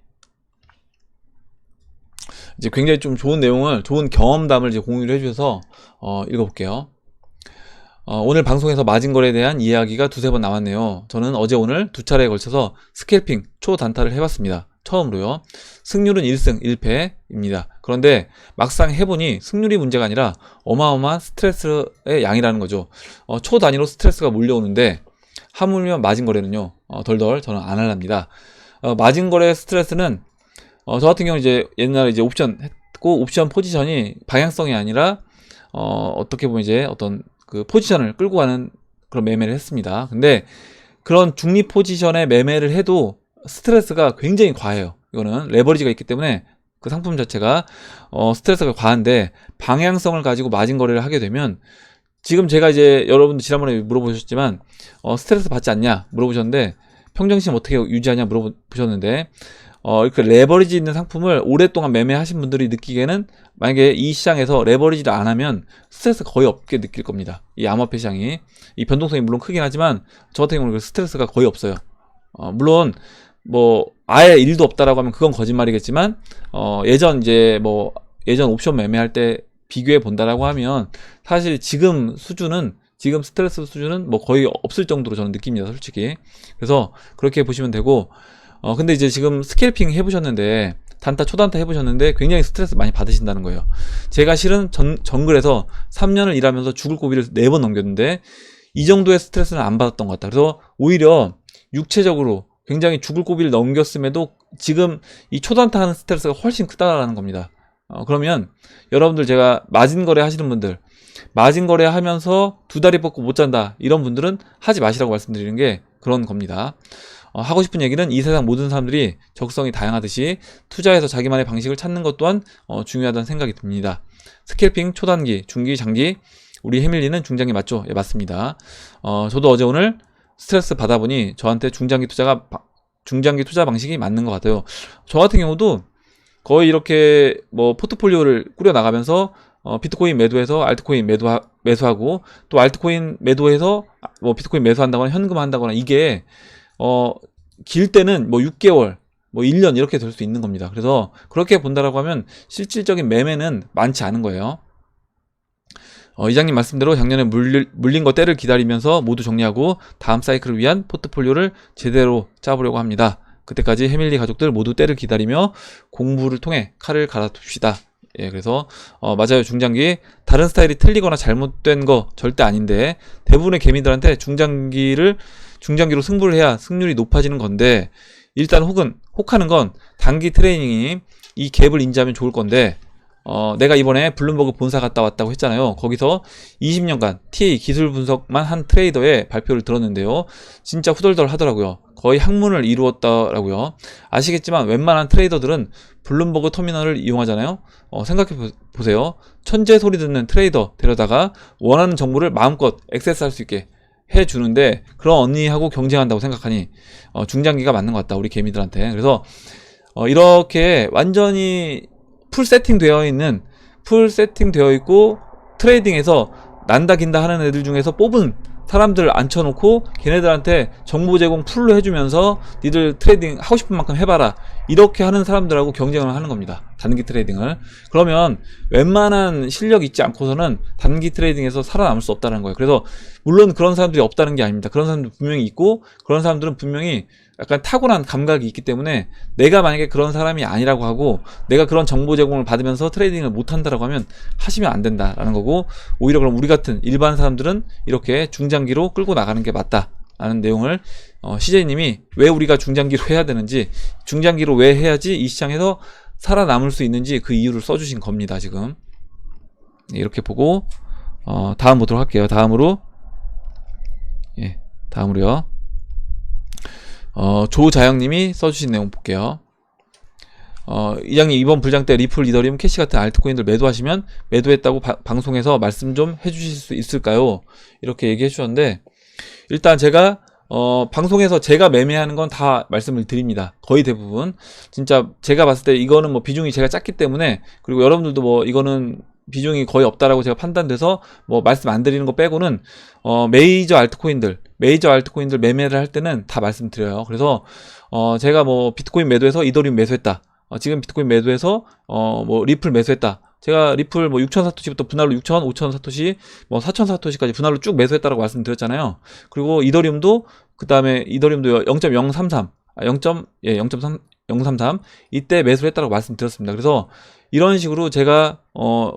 이제 굉장히 좀 좋은 내용을, 좋은 경험담을 이제 공유를 해주셔서 읽어볼게요. 오늘 방송에서 마진거래에 대한 이야기가 두세 번 나왔네요. 저는 어제 오늘 두 차례에 걸쳐서 스캘핑 초단타를 해봤습니다. 처음으로요. 승률은 1승 1패입니다. 그런데 막상 해보니 승률이 문제가 아니라 어마어마한 스트레스의 양이라는 거죠. 초 단위로 스트레스가 몰려오는데, 하물며 마진거래는요, 덜덜 저는 안 할랍니다. 마진거래 스트레스는 저 같은 경우는 이제 옛날에 이제 옵션 했고, 옵션 포지션이 방향성이 아니라 어떻게 보면 이제 어떤 그 포지션을 끌고 가는 그런 매매를 했습니다. 근데 그런 중립 포지션의 매매를 해도 스트레스가 굉장히 과해요. 이거는 레버리지가 있기 때문에 그 상품 자체가 스트레스가 과한데, 방향성을 가지고 마진 거래를 하게 되면, 지금 제가 이제 여러분들 지난번에 물어보셨지만 스트레스 받지 않냐 물어보셨는데, 평정심 어떻게 유지하냐 물어보셨는데, 이렇게 레버리지 있는 상품을 오랫동안 매매하신 분들이 느끼기에는, 만약에 이 시장에서 레버리지를 안 하면 스트레스 거의 없게 느낄 겁니다. 이 암호화폐 시장이, 이 변동성이 물론 크긴 하지만 저 같은 경우는 스트레스가 거의 없어요. 물론 뭐 아예 일도 없다라고 하면 그건 거짓말이겠지만, 예전 옵션 매매할 때 비교해 본다라고 하면 사실 지금 스트레스 수준은 뭐 거의 없을 정도로 저는 느낍니다, 솔직히. 그래서 그렇게 보시면 되고, 근데 이제 지금 스캘핑 해보셨는데, 단타 초단타 해보셨는데 굉장히 스트레스 많이 받으신다는 거예요. 제가 실은 정글에서 3년을 일하면서 죽을 고비를 4번 넘겼는데 이 정도의 스트레스는 안 받았던 것 같다. 그래서 오히려 육체적으로 굉장히 죽을 고비를 넘겼음에도 지금 이 초단타 하는 스트레스가 훨씬 크다라는 겁니다. 그러면 여러분들, 제가 마진거래 하시는 분들, 마진거래 하면서 두 다리 뻗고 못 잔다 이런 분들은 하지 마시라고 말씀드리는 게 그런 겁니다. 하고 싶은 얘기는, 이 세상 모든 사람들이 적성이 다양하듯이 투자에서 자기만의 방식을 찾는 것 또한 중요하다는 생각이 듭니다. 스캘핑 초단기, 중기, 장기, 우리 해밀리는 중장기 맞죠? 예, 맞습니다. 저도 어제 오늘 스트레스 받아보니 저한테 중장기 투자 방식이 맞는 것 같아요. 저 같은 경우도 거의 이렇게 뭐 포트폴리오를 꾸려 나가면서 비트코인 매도해서 알트코인 매수하고, 또 알트코인 매도해서 뭐 비트코인 매수한다거나 현금 한다거나, 이게 길 때는 뭐 6개월, 뭐 1년 이렇게 될 수 있는 겁니다. 그래서 그렇게 본다라고 하면 실질적인 매매는 많지 않은 거예요. 이장님 말씀대로 작년에 물린 거 때를 기다리면서 모두 정리하고 다음 사이클을 위한 포트폴리오를 제대로 짜보려고 합니다. 그때까지 해밀리 가족들 모두 때를 기다리며 공부를 통해 칼을 갈아둡시다. 예, 그래서 맞아요. 중장기 다른 스타일이 틀리거나 잘못된 거 절대 아닌데, 대부분의 개미들한테 중장기로 승부를 해야 승률이 높아지는 건데, 일단 혹하는 건 단기 트레이닝이 이 갭을 인지하면 좋을 건데, 내가 이번에 블룸버그 본사 갔다 왔다고 했잖아요. 거기서 20년간 TA 기술 분석만 한 트레이더의 발표를 들었는데요. 진짜 후덜덜 하더라고요. 거의 학문을 이루었다라고요. 아시겠지만 웬만한 트레이더들은 블룸버그 터미널을 이용하잖아요. 생각해 보세요. 천재 소리 듣는 트레이더 데려다가 원하는 정보를 마음껏 액세스할 수 있게 해주는데, 그런 언니하고 경쟁한다고 생각하니 중장기가 맞는 것 같다, 우리 개미들한테. 그래서 이렇게 완전히 풀 세팅 되어 있고 트레이딩에서 난다 긴다 하는 애들 중에서 뽑은 사람들 앉혀놓고 걔네들한테 정보 제공 풀로 해주면서 니들 트레이딩 하고 싶은 만큼 해봐라, 이렇게 하는 사람들하고 경쟁을 하는 겁니다, 단기 트레이딩을. 그러면 웬만한 실력 있지 않고서는 단기 트레이딩에서 살아남을 수 없다는 거예요. 그래서 물론 그런 사람들이 없다는 게 아닙니다. 그런 사람들 분명히 있고, 그런 사람들은 분명히 약간 타고난 감각이 있기 때문에, 내가 만약에 그런 사람이 아니라고 하고 내가 그런 정보 제공을 받으면서 트레이딩을 못한다라고 하면 하시면 안 된다라는 거고, 오히려 그럼 우리 같은 일반 사람들은 이렇게 중장기로 끌고 나가는 게 맞다라는 내용을 CJ님이 왜 우리가 중장기로 해야 되는지, 중장기로 왜 해야지 이 시장에서 살아남을 수 있는지 그 이유를 써주신 겁니다, 지금. 이렇게 보고 다음 보도록 할게요. 다음으로 예, 다음으로요. 조자영님이 써주신 내용 볼게요. 이장님 이번 불장 때 리플, 이더리움, 캐시 같은 알트코인들 매도하시면 매도했다고 방송에서 말씀 좀 해주실 수 있을까요? 이렇게 얘기해 주셨는데, 일단 제가 방송에서 제가 매매하는 건 다 말씀을 드립니다. 거의 대부분. 진짜 제가 봤을 때 이거는 뭐 비중이 제가 작기 때문에, 그리고 여러분들도 뭐 이거는 비중이 거의 없다라고 제가 판단돼서 뭐 말씀 안 드리는 거 빼고는 메이저 알트코인들 매매를 할 때는 다 말씀드려요. 그래서 제가 뭐 비트코인 매도해서 이더리움 매수했다. 지금 비트코인 매도해서 뭐 리플 매수했다. 제가 리플 뭐 6천 사토시부터 분할로 6천, 5천 사토시, 뭐 4천 사토시까지 분할로 쭉 매수했다라고 말씀드렸잖아요. 그리고 이더리움도 그다음에 이더리움도 0.033, 0.033 이때 매수를 했다라고 말씀드렸습니다. 그래서 이런 식으로 제가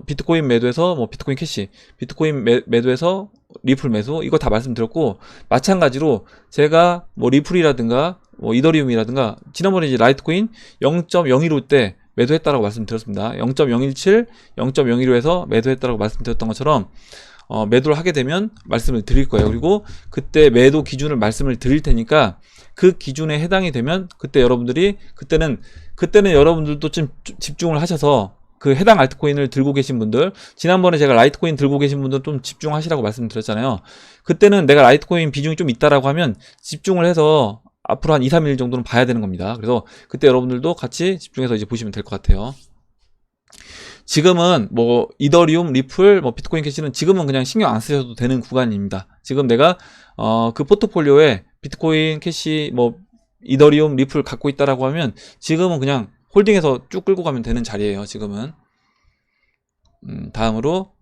비트코인 매도해서 뭐 비트코인 캐시, 비트코인 매도해서 리플 매수, 이거 다 말씀드렸고, 마찬가지로 제가 뭐 리플이라든가 뭐 이더리움이라든가 지난번에 이제 라이트코인 0.015 때 매도했다라고 말씀드렸습니다. 0.017, 0.015에서 매도했다라고 말씀드렸던 것처럼 매도를 하게 되면 말씀을 드릴 거예요. 그리고 그때 매도 기준을 말씀을 드릴 테니까 그 기준에 해당이 되면 그때는 여러분들도 좀 집중을 하셔서 그 해당 알트코인을 들고 계신 분들, 지난번에 제가 라이트코인 들고 계신 분들 좀 집중하시라고 말씀드렸잖아요. 그때는 내가 라이트코인 비중이 좀 있다라고 하면 집중을 해서 앞으로 한 2, 3일 정도는 봐야 되는 겁니다. 그래서 그때 여러분들도 같이 집중해서 이제 보시면 될 것 같아요. 지금은 뭐 이더리움, 리플, 뭐 비트코인 캐시는 지금은 그냥 신경 안 쓰셔도 되는 구간입니다. 지금 내가 그 포트폴리오에 비트코인, 캐시, 뭐 이더리움, 리플 갖고 있다라고 하면 지금은 그냥 홀딩해서 쭉 끌고 가면 되는 자리예요. 지금은. 다음으로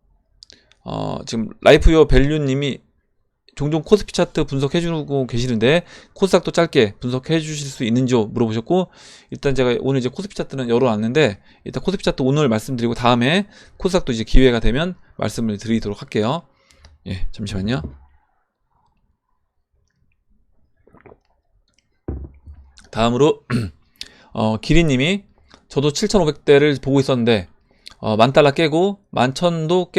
지금 라이프요 밸류님이 종종 코스피 차트 분석해주고 계시는데 코스닥도 짧게 분석해 주실 수 있는지 물어보셨고, 일단 제가 오늘 이제 코스피 차트는 열어놨는데 일단 코스피 차트 오늘 말씀드리고 다음에 코스닥도 이제 기회가 되면 말씀을 드리도록 할게요. 예, 잠시만요. 다음으로 기린님이 저도 7,500대를 보고 있었는데 10,000달러 깨고 11,000도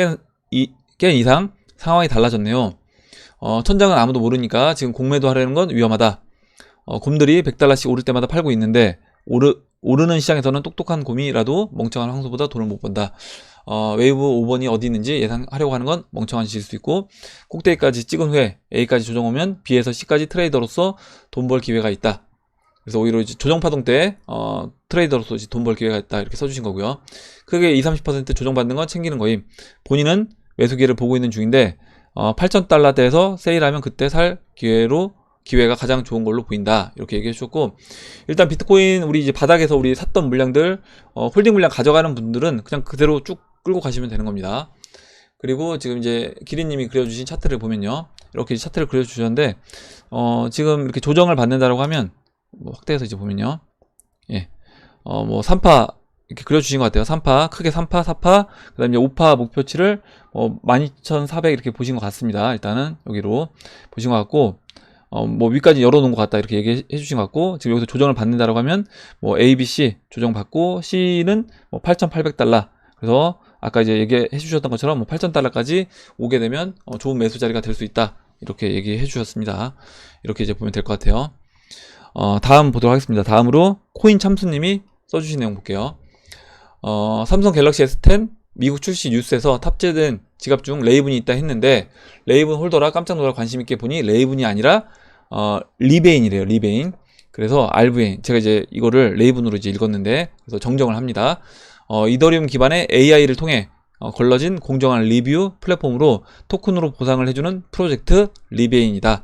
깬 이상 상황이 달라졌네요. 천장은 아무도 모르니까 지금 공매도 하려는 건 위험하다. 곰들이 100달러씩 오를 때마다 팔고 있는데 오르는 시장에서는 똑똑한 곰이라도 멍청한 황소보다 돈을 못 번다. 웨이브 5번이 어디 있는지 예상하려고 하는 건 멍청한 짓일 수 있고, 꼭대기까지 찍은 후에 A까지 조정 오면 B에서 C까지 트레이더로서 돈 벌 기회가 있다. 그래서 오히려 이제 조정파동 때 트레이더로서 돈 벌 기회가 있다, 이렇게 써주신 거고요. 크게 20-30% 조정받는 건 챙기는 거임. 본인은 매수 기회를 보고 있는 중인데 8,000달러대에서 세일하면 그때 살 기회가 가장 좋은 걸로 보인다, 이렇게 얘기해 주셨고, 일단 비트코인 우리 이제 바닥에서 우리 샀던 물량들 홀딩 물량 가져가는 분들은 그냥 그대로 쭉 끌고 가시면 되는 겁니다. 그리고 지금 이제 기린님이 그려주신 차트를 보면요, 이렇게 차트를 그려주셨는데 지금 이렇게 조정을 받는다라고 하면 뭐 확대해서 이제 보면요, 예, 뭐 3파 이렇게 그려주신 것 같아요. 3파, 크게 3파, 4파, 그 다음에 5파 목표치를 12,400 이렇게 보신 것 같습니다. 일단은 여기로 보신 것 같고, 뭐 위까지 열어놓은 것 같다, 이렇게 얘기해 주신 것 같고, 지금 여기서 조정을 받는다라고 하면 뭐 A, B, C 조정 받고, C는 뭐 8,800달러. 그래서 아까 이제 얘기해 주셨던 것처럼 뭐 8,000달러까지 오게 되면 좋은 매수 자리가 될 수 있다, 이렇게 얘기해 주셨습니다. 이렇게 이제 보면 될 것 같아요. 다음 보도록 하겠습니다. 다음으로 코인 참수님이 써주신 내용 볼게요. 삼성 갤럭시 S10 미국 출시 뉴스에서 탑재된 지갑 중 레이븐이 있다 했는데, 레이븐 홀더라 깜짝 놀라 관심 있게 보니 레이븐이 아니라 리베인이래요. 리베인. 그래서 RV인, 제가 이제 이거를 레이븐으로 이제 읽었는데, 그래서 정정을 합니다. 이더리움 기반의 AI를 통해 걸러진 공정한 리뷰 플랫폼으로 토큰으로 보상을 해주는 프로젝트 리베인이다.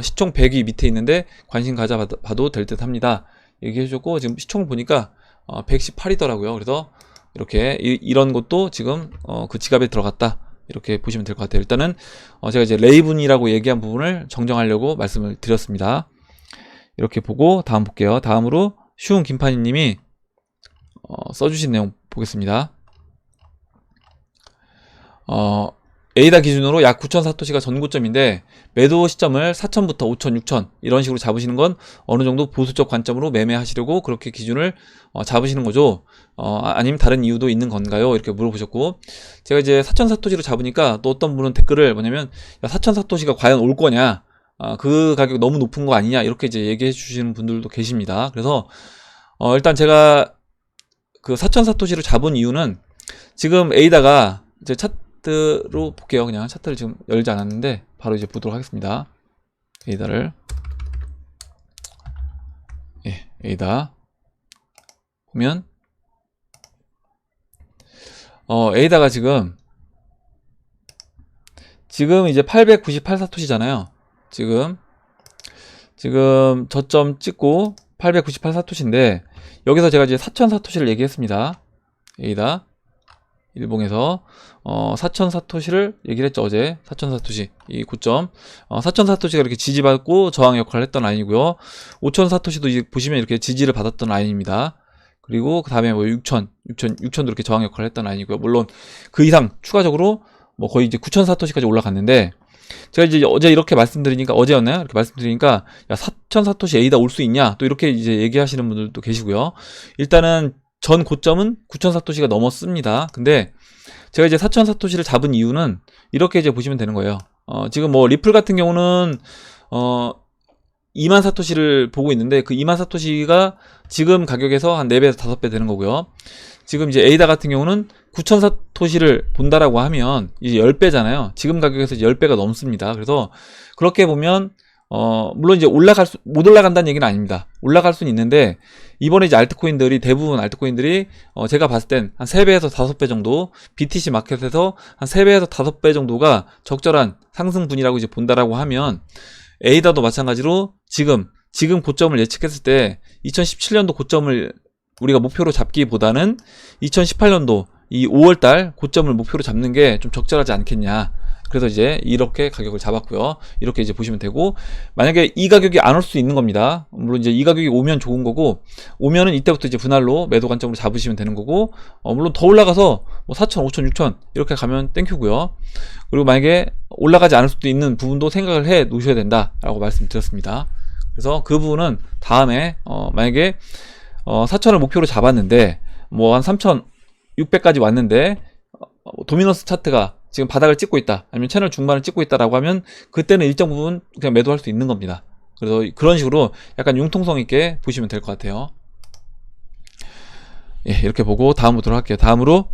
시총 100이 밑에 있는데 관심 가져봐도 될 듯 합니다. 얘기해 주셨고, 지금 시총을 보니까 118이더라고요. 그래서 이렇게 이런 것도 지금 그 지갑에 들어갔다, 이렇게 보시면 될 것 같아요. 일단은 제가 이제 레이븐이라고 얘기한 부분을 정정하려고 말씀을 드렸습니다. 이렇게 보고 다음 볼게요. 다음으로 쉬운 김파니님이 써주신 내용 보겠습니다. 에이다 기준으로 약 9,000 사토시가 전고점인데 매도 시점을 4,000부터 5,000, 6,000 이런 식으로 잡으시는 건 어느 정도 보수적 관점으로 매매하시려고 그렇게 기준을 잡으시는 거죠? 아니면 다른 이유도 있는 건가요? 이렇게 물어보셨고, 제가 이제 4,000 사토시로 잡으니까 또 어떤 분은 댓글을 뭐냐면, 야, 4,000 사토시가 과연 올 거냐? 그 가격이 너무 높은 거 아니냐 이렇게 이제 얘기해 주시는 분들도 계십니다. 그래서 일단 제가 그 4천 사토시를 잡은 이유는 지금 에이다가 이제 차트로 볼게요. 그냥 차트를 지금 열지 않았는데 바로 이제 보도록 하겠습니다. 에이다를 에이다 보면 에이다가 지금 이제 898 사토시잖아요. 지금 저점 찍고 898 사토시인데 여기서 제가 이제 4천 사토시를 얘기했습니다. 에이다 일봉에서 4천 사토시를 얘기를 했죠. 어제 4천 사토시 이 고점 4천 사토시가 이렇게 지지받고 저항 역할을 했던 라인이고요. 5천 사토시도 이제 보시면 이렇게 지지를 받았던 라인입니다. 그리고 그 다음에 뭐 6천도 이렇게 저항 역할을 했던 라인이고요. 물론 그 이상 추가적으로 뭐 거의 이제 9천 사토시까지 올라갔는데 제가 이제 어제 이렇게 말씀드리니까 어제였나요? 이렇게 말씀드리니까 야 4천 사토시 에이다 올 수 있냐? 또 이렇게 이제 얘기하시는 분들도 계시고요. 일단은 전 고점은 9천 사토시가 넘었습니다. 근데 제가 이제 4천 사토시를 잡은 이유는 이렇게 이제 보시면 되는 거예요. 지금 뭐 리플 같은 경우는 2만 사토시를 보고 있는데 그 2만 사토시가 지금 가격에서 한 4배에서 5배 되는 거고요. 지금 이제 에이다 같은 경우는 9천 사토시를 본다라고 하면 이제 10배잖아요. 지금 가격에서 10배가 넘습니다. 그래서 그렇게 보면 물론 이제 못 올라간다는 얘기는 아닙니다. 올라갈 수는 있는데 이번에 이제 대부분 알트코인들이 제가 봤을 땐 한 3배에서 5배 정도 BTC 마켓에서 한 3배에서 5배 정도가 적절한 상승분이라고 이제 본다라고 하면 에이다도 마찬가지로 지금 고점을 예측했을 때 2017년도 고점을 우리가 목표로 잡기보다는 2018년도 이 5월달 고점을 목표로 잡는 게 좀 적절하지 않겠냐. 그래서 이제 이렇게 가격을 잡았고요. 이렇게 이제 보시면 되고, 만약에 이 가격이 안 올 수 있는 겁니다. 물론 이제 이 가격이 오면 좋은 거고, 오면은 이때부터 이제 분할로 매도 관점으로 잡으시면 되는 거고, 물론 더 올라가서 뭐 4천, 5천, 6천 이렇게 가면 땡큐고요. 그리고 만약에 올라가지 않을 수도 있는 부분도 생각을 해 놓으셔야 된다라고 말씀드렸습니다. 그래서 그 부분은 다음에 만약에 4천을 목표로 잡았는데 뭐 한 3,600까지 왔는데 도미너스 차트가 지금 바닥을 찍고 있다, 아니면 채널 중반을 찍고 있다라고 하면 그때는 일정 부분 그냥 매도할 수 있는 겁니다. 그래서 그런 식으로 약간 융통성 있게 보시면 될 것 같아요. 예, 이렇게 보고 다음 보도록 할게요. 다음으로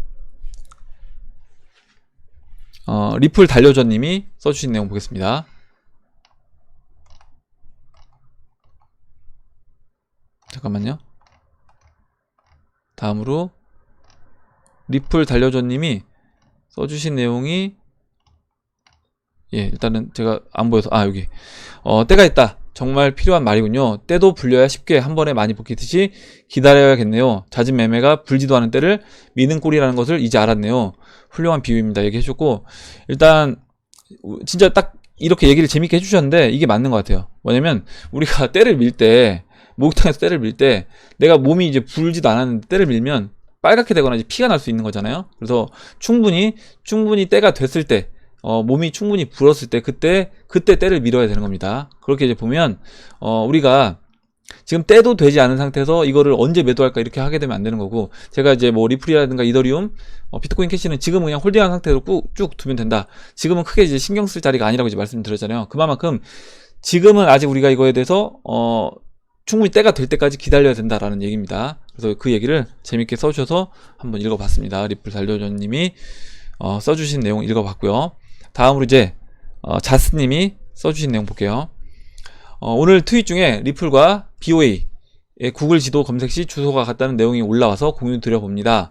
리플 달려줘 님이 써주신 내용 보겠습니다. 잠깐만요. 다음으로 리플 달려줘 님이 써주신 내용이, 예, 일단은 제가 안 보여서, 여기 때가 있다, 정말 필요한 말이군요. 때도 불려야 쉽게 한 번에 많이 먹히듯이 기다려야겠네요. 잦은 매매가 불지도 않은 때를 미는 꼴이라는 것을 이제 알았네요. 훌륭한 비유입니다. 얘기해주셨고, 일단 진짜 딱 이렇게 얘기를 재밌게 해주셨는데 이게 맞는 것 같아요. 뭐냐면 우리가 때를 밀 때, 목욕탕에서 때를 밀 때 내가 몸이 이제 불지도 않았는데 때를 밀면 빨갛게 되거나 이제 피가 날 수 있는 거잖아요. 그래서 충분히 때가 됐을 때, 몸이 충분히 불었을 때 그때 때를 밀어야 되는 겁니다. 그렇게 이제 보면 우리가 지금 때도 되지 않은 상태에서 이거를 언제 매도할까 이렇게 하게 되면 안 되는 거고, 제가 이제 뭐 리플이라든가 이더리움, 비트코인 캐시는 지금은 그냥 홀딩한 상태로 쭉 두면 된다. 지금은 크게 이제 신경 쓸 자리가 아니라고 이제 말씀드렸잖아요. 그만큼 지금은 아직 우리가 이거에 대해서 충분히 때가 될 때까지 기다려야 된다라는 얘기입니다. 그래서 그 얘기를 재밌게 써주셔서 한번 읽어봤습니다. 리플 달려줘님이 써주신 내용 읽어봤고요. 다음으로 이제 자스님이 써주신 내용 볼게요. 오늘 트윗 중에 리플과 BOA의 구글 지도 검색 시 주소가 같다는 내용이 올라와서 공유 드려봅니다.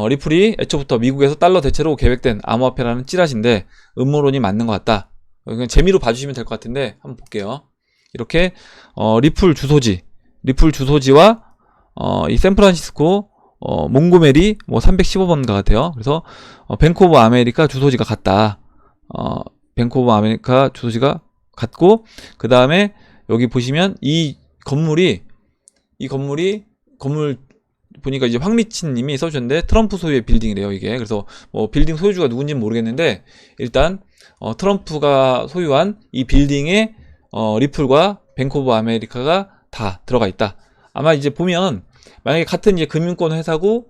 리플이 애초부터 미국에서 달러 대체로 계획된 암호화폐라는 찌라시인데 음모론이 맞는 것 같다. 그냥 재미로 봐주시면 될 것 같은데 한번 볼게요. 이렇게 리플 주소지와 이 샌프란시스코 몽고메리 뭐 315번가 같아요. 그래서 뱅크 오브 아메리카 주소지가 같다. 뱅크 오브 아메리카 주소지가 같고, 그 다음에 여기 보시면 이 건물 보니까 이제 황미친 님이 써주셨는데 트럼프 소유의 빌딩이래요, 이게. 그래서 뭐 빌딩 소유주가 누군지는 모르겠는데 일단 트럼프가 소유한 이 빌딩에 리플과 뱅크 오브 아메리카가 다 들어가 있다. 아마 이제 보면 만약에 같은 이제 금융권 회사고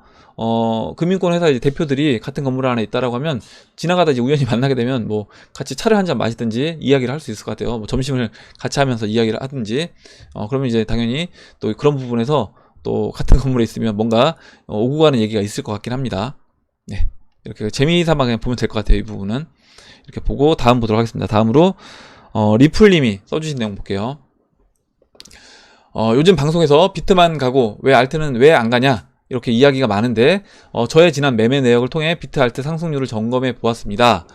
금융권 회사 이제 대표들이 같은 건물 안에 있다라고 하면 지나가다 이제 우연히 만나게 되면 뭐 같이 차를 한 잔 마시든지 이야기를 할 수 있을 것 같아요. 뭐 점심을 같이 하면서 이야기를 하든지 그러면 이제 당연히 또 그런 부분에서 또 같은 건물에 있으면 뭔가 오고 가는 얘기가 있을 것 같긴 합니다. 네, 이렇게 재미삼아 그냥 보면 될 것 같아요. 이 부분은 이렇게 보고 다음 보도록 하겠습니다. 다음으로 리플님이 써주신 내용 볼게요. 요즘 방송에서 비트만 가고 왜 알트는 왜 안 가냐 이렇게 이야기가 많은데 저의 지난 매매 내역을 통해 비트 알트 상승률을 점검해 보았습니다.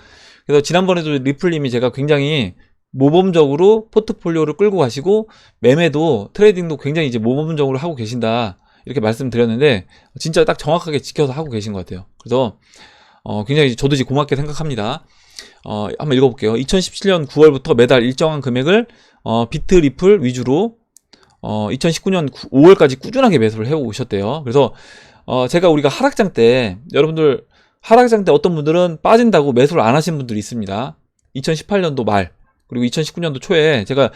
그래서 지난번에도 리플님이 제가 굉장히 모범적으로 포트폴리오를 끌고 가시고 매매도 트레이딩도 굉장히 이제 모범적으로 하고 계신다 이렇게 말씀드렸는데 진짜 딱 정확하게 지켜서 하고 계신 것 같아요. 그래서 굉장히 저도 이제 고맙게 생각합니다. 한번 읽어볼게요. 2017년 9월부터 매달 일정한 금액을 비트 리플 위주로 2019년 5월까지 꾸준하게 매수를 해오셨대요. 그래서 제가 우리가 하락장 때 여러분들 하락장 때 어떤 분들은 빠진다고 매수를 안 하신 분들이 있습니다. 2018년도 말 그리고 2019년도 초에 제가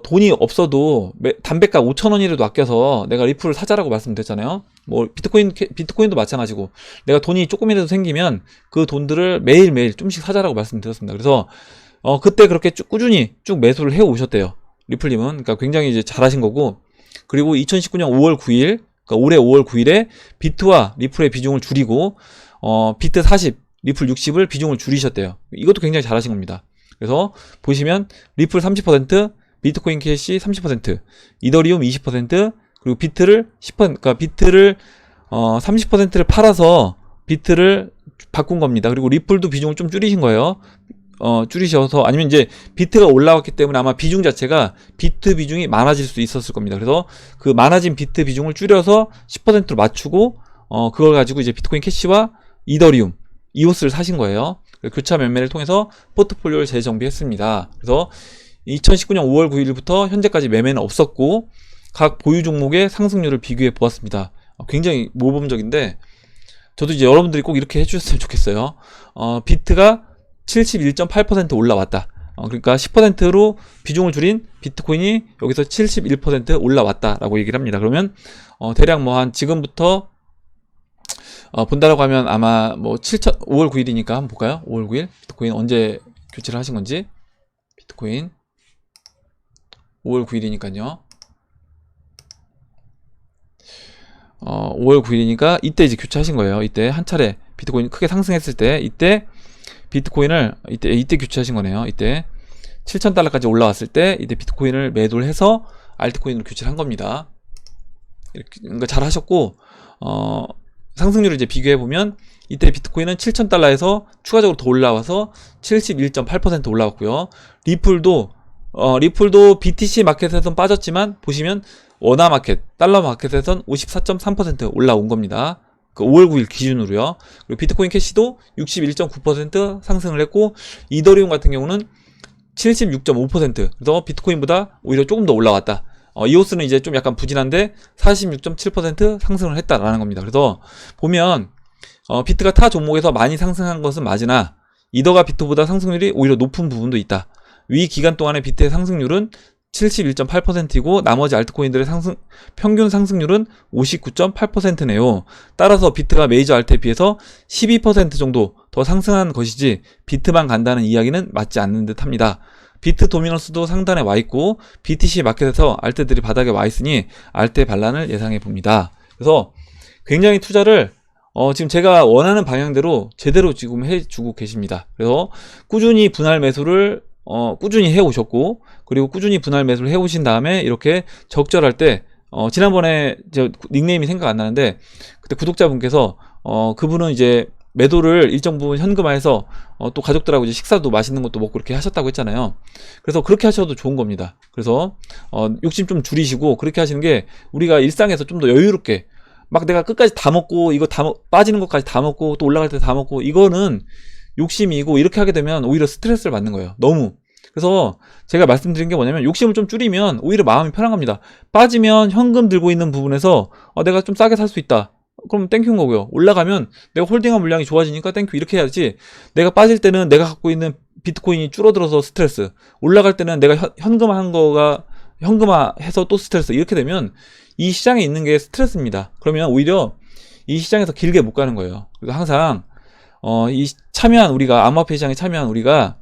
돈이 없어도 담배값 5,000원이라도 아껴서 내가 리플을 사자라고 말씀드렸잖아요. 뭐 비트코인도 마찬가지고 내가 돈이 조금이라도 생기면 그 돈들을 매일매일 좀씩 사자라고 말씀드렸습니다. 그래서 그때 그렇게 꾸준히 쭉 매수를 해 오셨대요. 리플님은 그러니까 굉장히 이제 잘하신 거고 그리고 2019년 5월 9일 그러니까 올해 5월 9일에 비트와 리플의 비중을 줄이고 비트 40, 리플 60을 비중을 줄이셨대요. 이것도 굉장히 잘하신 겁니다. 그래서 보시면 리플 30%, 비트코인 캐시 30%, 이더리움 20%, 그리고 비트를 10%, 그러니까 비트를 30%를 팔아서 비트를 바꾼 겁니다. 그리고 리플도 비중을 좀 줄이신 거예요. 줄이셔서 아니면 이제 비트가 올라왔기 때문에 아마 비중 자체가 비트 비중이 많아질 수 있었을 겁니다. 그래서 그 많아진 비트 비중을 줄여서 10%로 맞추고 그걸 가지고 이제 비트코인 캐시와 이더리움, 이오스를 사신 거예요. 교차 매매를 통해서 포트폴리오를 재정비했습니다. 그래서 2019년 5월 9일부터 현재까지 매매는 없었고 각 보유 종목의 상승률을 비교해 보았습니다. 굉장히 모범적인데 저도 이제 여러분들이 꼭 이렇게 해주셨으면 좋겠어요. 비트가 71.8% 올라왔다. 그러니까 10%로 비중을 줄인 비트코인이 여기서 71% 올라왔다라고 얘기를 합니다. 그러면 대략 뭐 한 지금부터 본다라고 하면 아마 뭐 5월 9일이니까 한번 볼까요? 5월 9일 비트코인 언제 교체를 하신 건지 비트코인 5월 9일이니까요. 5월 9일이니까 이때 이제 교체하신 거예요. 이때 한 차례 비트코인 크게 상승했을 때 이때 비트코인을 이때 교체하신 거네요. 이때 7,000달러까지 올라왔을 때 이때 비트코인을 매도를 해서 알트코인으로 교체를 한 겁니다. 이렇게 그러니까 잘 하셨고 상승률을 이제 비교해 보면 이때 비트코인은 7,000달러에서 추가적으로 더 올라와서 71.8% 올라왔고요. 리플도 BTC 마켓에선 빠졌지만 보시면 원화 마켓, 달러 마켓에선 54.3% 올라온 겁니다. 그 5월 9일 기준으로요. 그리고 비트코인 캐시도 61.9% 상승을 했고 이더리움 같은 경우는 76.5% 그래서 비트코인보다 오히려 조금 더 올라왔다. 이오스는 이제 좀 약간 부진한데 46.7% 상승을 했다라는 겁니다. 그래서 보면 비트가 타 종목에서 많이 상승한 것은 맞으나 이더가 비트보다 상승률이 오히려 높은 부분도 있다. 위 기간 동안의 비트의 상승률은 71.8%이고 나머지 알트코인들의 평균 상승률은 59.8%네요. 따라서 비트가 메이저 알트에 비해서 12% 정도 더 상승한 것이지 비트만 간다는 이야기는 맞지 않는 듯 합니다. 비트 도미넌스도 상단에 와 있고 BTC 마켓에서 알트들이 바닥에 와 있으니 알트의 반란을 예상해 봅니다. 그래서 굉장히 투자를 지금 제가 원하는 방향대로 제대로 지금 해주고 계십니다. 그래서 꾸준히 분할 매수를 꾸준히 해오셨고 그리고 꾸준히 분할 매수를 해오신 다음에 이렇게 적절할 때 지난번에 저 닉네임이 생각 안 나는데 그때 구독자분께서 그분은 이제 매도를 일정 부분 현금화해서 또 가족들하고 이제 식사도 맛있는 것도 먹고 그렇게 하셨다고 했잖아요. 그래서 그렇게 하셔도 좋은 겁니다. 그래서 욕심 좀 줄이시고 그렇게 하시는 게 우리가 일상에서 좀 더 여유롭게 막 내가 끝까지 다 먹고 이거 빠지는 것까지 다 먹고 또 올라갈 때 다 먹고 이거는 욕심이고 이렇게 하게 되면 오히려 스트레스를 받는 거예요. 너무. 그래서 제가 말씀드린 게 뭐냐면 욕심을 좀 줄이면 오히려 마음이 편한 겁니다. 빠지면 현금 들고 있는 부분에서 내가 좀 싸게 살 수 있다. 그럼 땡큐인 거고요. 올라가면 내가 홀딩한 물량이 좋아지니까 땡큐 이렇게 해야지. 내가 빠질 때는 내가 갖고 있는 비트코인이 줄어들어서 스트레스, 올라갈 때는 내가 현금화한 거가 현금화해서 또 스트레스, 이렇게 되면 이 시장에 있는 게 스트레스입니다. 그러면 오히려 이 시장에서 길게 못 가는 거예요. 그래서 항상 이 우리가 암호화폐 시장에 참여한 우리가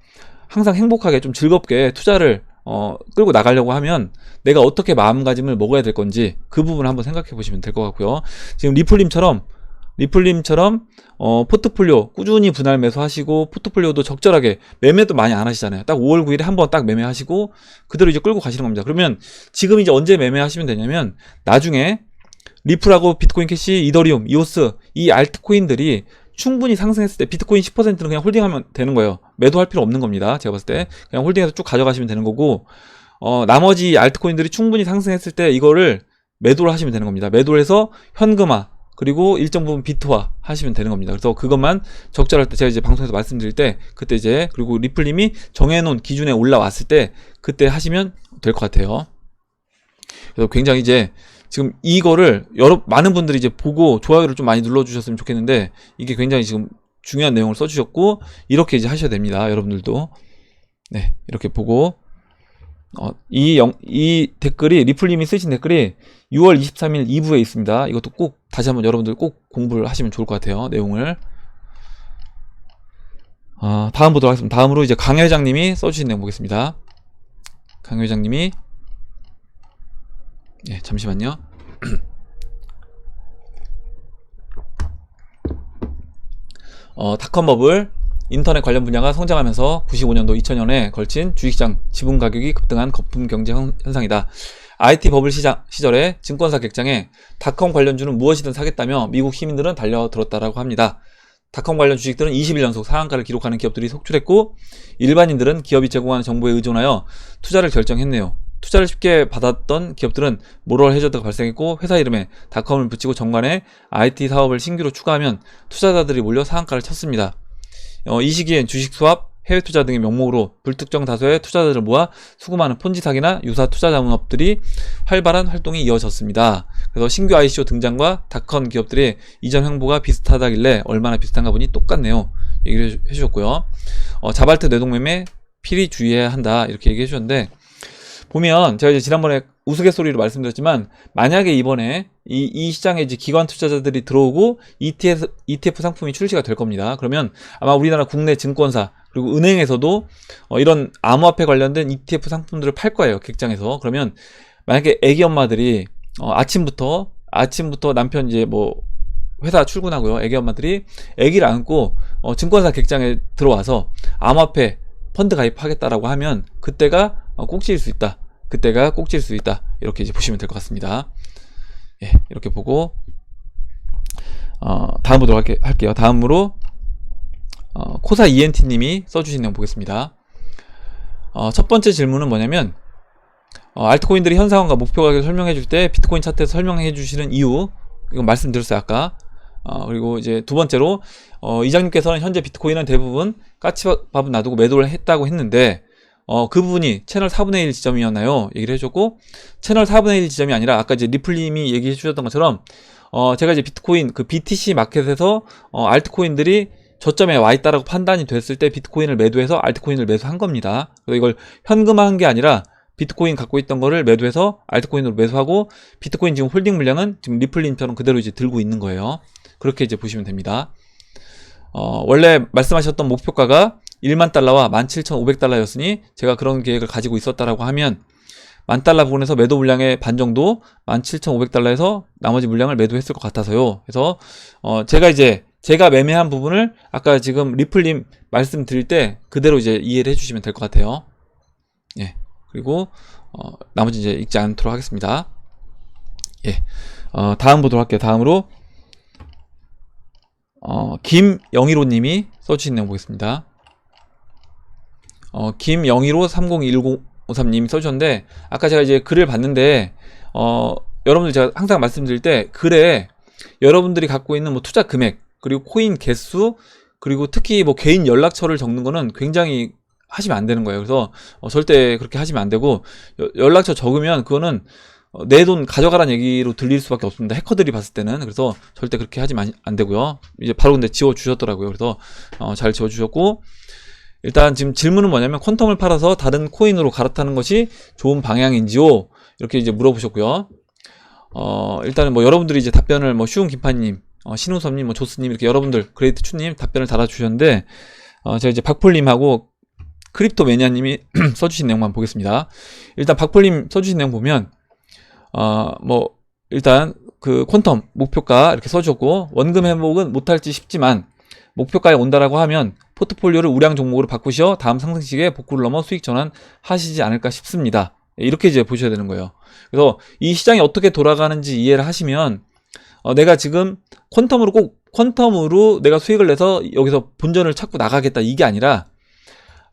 항상 행복하게 좀 즐겁게 투자를 끌고 나가려고 하면 내가 어떻게 마음가짐을 먹어야 될 건지 그 부분을 한번 생각해 보시면 될 것 같고요. 지금 리플님처럼 포트폴리오 꾸준히 분할 매수하시고 포트폴리오도 적절하게 매매도 많이 안 하시잖아요. 딱 5월 9일에 한번 딱 매매하시고 그대로 이제 끌고 가시는 겁니다. 그러면 지금 이제 언제 매매하시면 되냐면 나중에 리플하고 비트코인 캐시, 이더리움, 이오스 이 알트코인들이 충분히 상승했을 때 비트코인 10%는 그냥 홀딩하면 되는 거예요. 매도할 필요 없는 겁니다. 제가 봤을 때 그냥 홀딩해서 쭉 가져가시면 되는 거고 나머지 알트코인들이 충분히 상승했을 때 이거를 매도를 하시면 되는 겁니다. 매도를 해서 현금화 그리고 일정 부분 비트화 하시면 되는 겁니다. 그래서 그것만 적절할 때 제가 이제 방송에서 말씀드릴 때 그때 이제 그리고 리플님이 정해놓은 기준에 올라왔을 때 그때 하시면 될 것 같아요. 그래서 굉장히 이제 지금 이거를 많은 분들이 이제 보고 좋아요를 좀 많이 눌러주셨으면 좋겠는데 이게 굉장히 지금 중요한 내용을 써주셨고 이렇게 이제 하셔야 됩니다. 여러분들도 네 이렇게 보고 이 댓글이 리플님이 쓰신 댓글이 6월 23일 2부에 있습니다. 이것도 꼭 다시 한번 여러분들 꼭 공부를 하시면 좋을 것 같아요. 내용을 다음 보도록 하겠습니다. 다음으로 이제 강 회장님이 써주신 내용 보겠습니다. 강 회장님이 예, 잠시만요. 닷컴버블 인터넷 관련 분야가 성장하면서 95년도 2000년에 걸친 주식시장 지분 가격이 급등한 거품 경제 현상이다. IT 버블 시절에 증권사 객장에 닷컴 관련주는 무엇이든 사겠다며 미국 시민들은 달려들었다라고 합니다. 닷컴 관련 주식들은 20일 연속 상한가를 기록하는 기업들이 속출했고 일반인들은 기업이 제공하는 정보에 의존하여 투자를 결정했네요. 투자를 쉽게 받았던 기업들은 모럴 해저드가 발생했고 회사 이름에 닷컴을 붙이고 정관에 IT 사업을 신규로 추가하면 투자자들이 몰려 상한가를 쳤습니다. 이 시기엔 주식 수합, 해외 투자 등의 명목으로 불특정 다수의 투자자들을 모아 수금하는 폰지 사기나 유사 투자 자문업들이 활발한 활동이 이어졌습니다. 그래서 신규 ICO 등장과 닷컴 기업들의 이전 행보가 비슷하다길래 얼마나 비슷한가 보니 똑같네요. 얘기를 해주셨고요. 자발트 뇌동매매 필히 주의해야 한다 이렇게 얘기해 주셨는데 보면 제가 이제 지난번에 우스갯소리로 말씀드렸지만 만약에 이번에 이 시장에 이제 기관 투자자들이 들어오고 ETF 상품이 출시가 될 겁니다. 그러면 아마 우리나라 국내 증권사 그리고 은행에서도 이런 암호화폐 관련된 ETF 상품들을 팔 거예요. 객장에서. 그러면 만약에 애기 엄마들이 아침부터 남편 이제 뭐 회사 출근하고요. 애기 엄마들이 애기를 안고 증권사 객장에 들어와서 암호화폐 펀드 가입하겠다라고 하면 그때가 꼭지일 수 있다. 그때가 꼭지일 수 있다. 이렇게 이제 보시면 될 것 같습니다. 예, 이렇게 보고 다음 보도록 할게요. 다음으로 코사 ENT님이 써주신 내용 보겠습니다. 첫 번째 질문은 뭐냐면 알트코인들이 현상원과 목표 가격을 설명해 줄 때 비트코인 차트에서 설명해 주시는 이유 이건 말씀드렸어요 아까. 그리고 이제 두 번째로 이장님께서는 현재 비트코인은 대부분 까치밥은 놔두고 매도를 했다고 했는데 그 부분이 채널 4분의 1 지점이었나요? 얘기를 해줬고 채널 4분의 1 지점이 아니라 아까 이제 리플님이 얘기해 주셨던 것처럼 제가 이제 비트코인 그 BTC 마켓에서 알트코인들이 저점에 와 있다라고 판단이 됐을 때 비트코인을 매도해서 알트코인을 매수한 겁니다. 그래서 이걸 현금화한 게 아니라 비트코인 갖고 있던 거를 매도해서 알트코인으로 매수하고 비트코인 지금 홀딩 물량은 지금 리플님처럼 그대로 이제 들고 있는 거예요. 그렇게 이제 보시면 됩니다. 원래 말씀하셨던 목표가가 1만 달러와 17,500달러였으니 제가 그런 계획을 가지고 있었다라고 하면 10,000달러 부분에서 매도 물량의 반 정도 17,500달러에서 나머지 물량을 매도했을 것 같아서요. 그래서 제가 매매한 부분을 아까 지금 리플님 말씀드릴 때 그대로 이제 이해를 해주시면 될 것 같아요. 예. 그리고 나머지 이제 읽지 않도록 하겠습니다. 예. 다음 보도록 할게요. 다음으로 김영희로님이 써주신 내용 보겠습니다. 김영희로 301053님이 써주셨는데 아까 제가 이제 글을 봤는데 여러분들 제가 항상 말씀드릴 때 글에 여러분들이 갖고 있는 뭐 투자 금액 그리고 코인 개수 그리고 특히 뭐 개인 연락처를 적는 거는 굉장히 하시면 안 되는 거예요. 그래서 절대 그렇게 하시면 안 되고 연락처 적으면 그거는 내 돈 가져가라는 얘기로 들릴 수밖에 없습니다. 해커들이 봤을 때는. 그래서 절대 그렇게 하시면 안 되고요. 이제 바로 근데 지워주셨더라고요. 그래서 잘 지워주셨고 일단 지금 질문은 뭐냐면 퀀텀을 팔아서 다른 코인으로 갈아타는 것이 좋은 방향인지요? 이렇게 이제 물어보셨고요. 일단은 뭐 여러분들이 이제 답변을 뭐 쉬운 김파님 신우섭님, 뭐 조스님 이렇게 여러분들 그레이트 추님 답변을 달아주셨는데 제가 이제 박폴님하고 크립토 매니아님이 써주신 내용만 보겠습니다. 일단 박폴님 써주신 내용 보면 뭐 일단 그 퀀텀 목표가 이렇게 써주셨고 원금 회복은 못할지 싶지만 목표가에 온다라고 하면 포트폴리오를 우량 종목으로 바꾸시어 다음 상승 시기에 복구를 넘어 수익 전환하시지 않을까 싶습니다. 이렇게 이제 보셔야 되는 거예요. 그래서 이 시장이 어떻게 돌아가는지 이해를 하시면 내가 지금 퀀텀으로 내가 수익을 내서 여기서 본전을 찾고 나가겠다 이게 아니라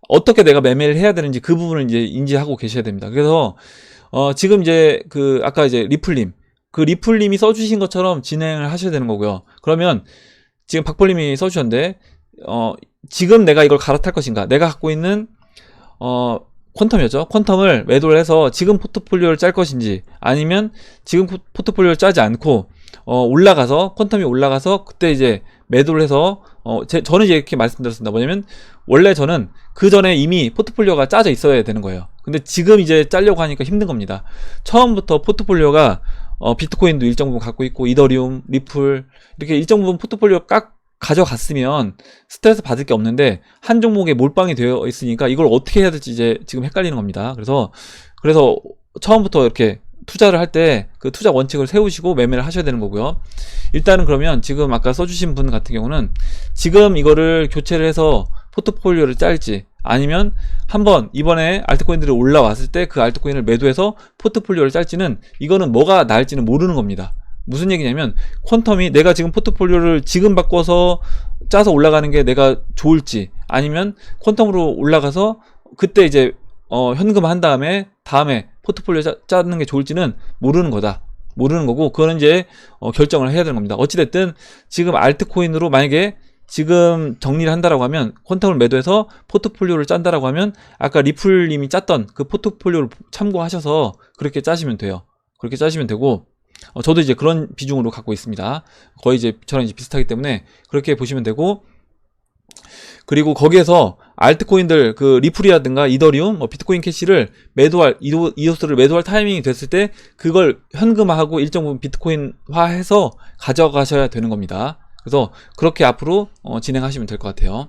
어떻게 내가 매매를 해야 되는지 그 부분을 이제 인지하고 계셔야 됩니다. 그래서 지금 이제 그 아까 이제 리플님이 써주신 것처럼 진행을 하셔야 되는 거고요. 그러면 지금 박폴님이 써주셨는데 지금 내가 이걸 갈아탈 것인가? 내가 갖고 있는 퀀텀이었죠. 퀀텀을 매도를 해서 지금 포트폴리오를 짤 것인지 아니면 지금 포트폴리오를 짜지 않고 퀀텀이 올라가서 그때 이제 매도를 해서 저는 이제 이렇게 말씀드렸습니다. 뭐냐면 원래 저는 그 전에 이미 포트폴리오가 짜져 있어야 되는 거예요. 근데 지금 이제 짜려고 하니까 힘든 겁니다. 처음부터 포트폴리오가 비트코인도 일정 부분 갖고 있고 이더리움, 리플 이렇게 일정 부분 포트폴리오 가져갔으면 스트레스 받을 게 없는데 한 종목에 몰빵이 되어 있으니까 이걸 어떻게 해야 될지 이제 지금 헷갈리는 겁니다. 그래서 처음부터 이렇게 투자를 할 때 그 투자 원칙을 세우시고 매매를 하셔야 되는 거고요. 일단은 그러면 지금 아까 써주신 분 같은 경우는 지금 이거를 교체를 해서 포트폴리오를 짤지 아니면 한번 이번에 알트코인들이 올라왔을 때 그 알트코인을 매도해서 포트폴리오를 짤지는 이거는 뭐가 나을지는 모르는 겁니다. 무슨 얘기냐면 퀀텀이 내가 지금 포트폴리오를 지금 바꿔서 짜서 올라가는 게 내가 좋을지 아니면 퀀텀으로 올라가서 그때 이제 현금 한 다음에 포트폴리오 짜는 게 좋을지는 모르는 거고 그거는 이제 결정을 해야 되는 겁니다. 어찌됐든 지금 알트코인으로 만약에 지금 정리를 한다라고 하면 퀀텀을 매도해서 포트폴리오를 짠다라고 하면 아까 리플님이 짰던 그 포트폴리오를 참고하셔서 그렇게 짜시면 돼요. 그렇게 짜시면 되고 저도 이제 그런 비중으로 갖고 있습니다. 거의 이제 저랑 이제 비슷하기 때문에 그렇게 보시면 되고 그리고 거기에서 알트코인들 그 리플이라든가 이더리움, 비트코인 캐시를 이오스를 매도할 타이밍이 됐을 때 그걸 현금화하고 일정 부분 비트코인화해서 가져가셔야 되는 겁니다. 그래서 그렇게 앞으로 진행하시면 될 것 같아요.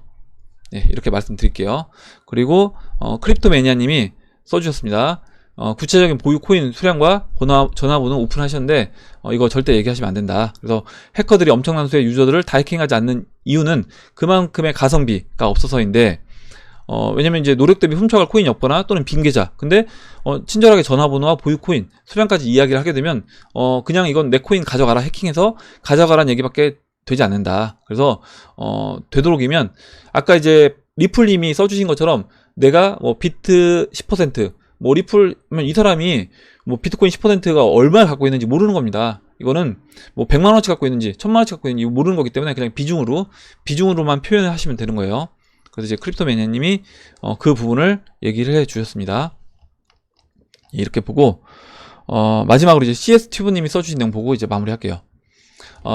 네, 이렇게 말씀드릴게요. 그리고 크립토 매니아님이 써주셨습니다. 구체적인 보유 코인 수량과 전화번호 오픈하셨는데 이거 절대 얘기하시면 안 된다. 그래서 해커들이 엄청난 수의 유저들을 다 해킹하지 않는 이유는 그만큼의 가성비가 없어서인데 왜냐면 이제 노력 대비 훔쳐갈 코인이 없거나 또는 빈 계좌 근데 친절하게 전화번호와 보유 코인 수량까지 이야기를 하게 되면 그냥 이건 내 코인 가져가라 해킹해서 가져가라는 얘기밖에 되지 않는다. 그래서 되도록이면 아까 이제 리플님이 써주신 것처럼 내가 비트 10% 리플면 이 사람이 비트코인 10%가 얼마를 갖고 있는지 모르는 겁니다. 이거는 100만원치 갖고 있는지 1000만원치 갖고 있는지 모르는 거기 때문에 그냥 비중으로만 표현을 하시면 되는 거예요. 그래서 이제 크립토 매니아님이 그 부분을 얘기를 해 주셨습니다. 이렇게 보고 마지막으로 이제 CS 튜브님이 써주신 내용 보고 이제 마무리할게요.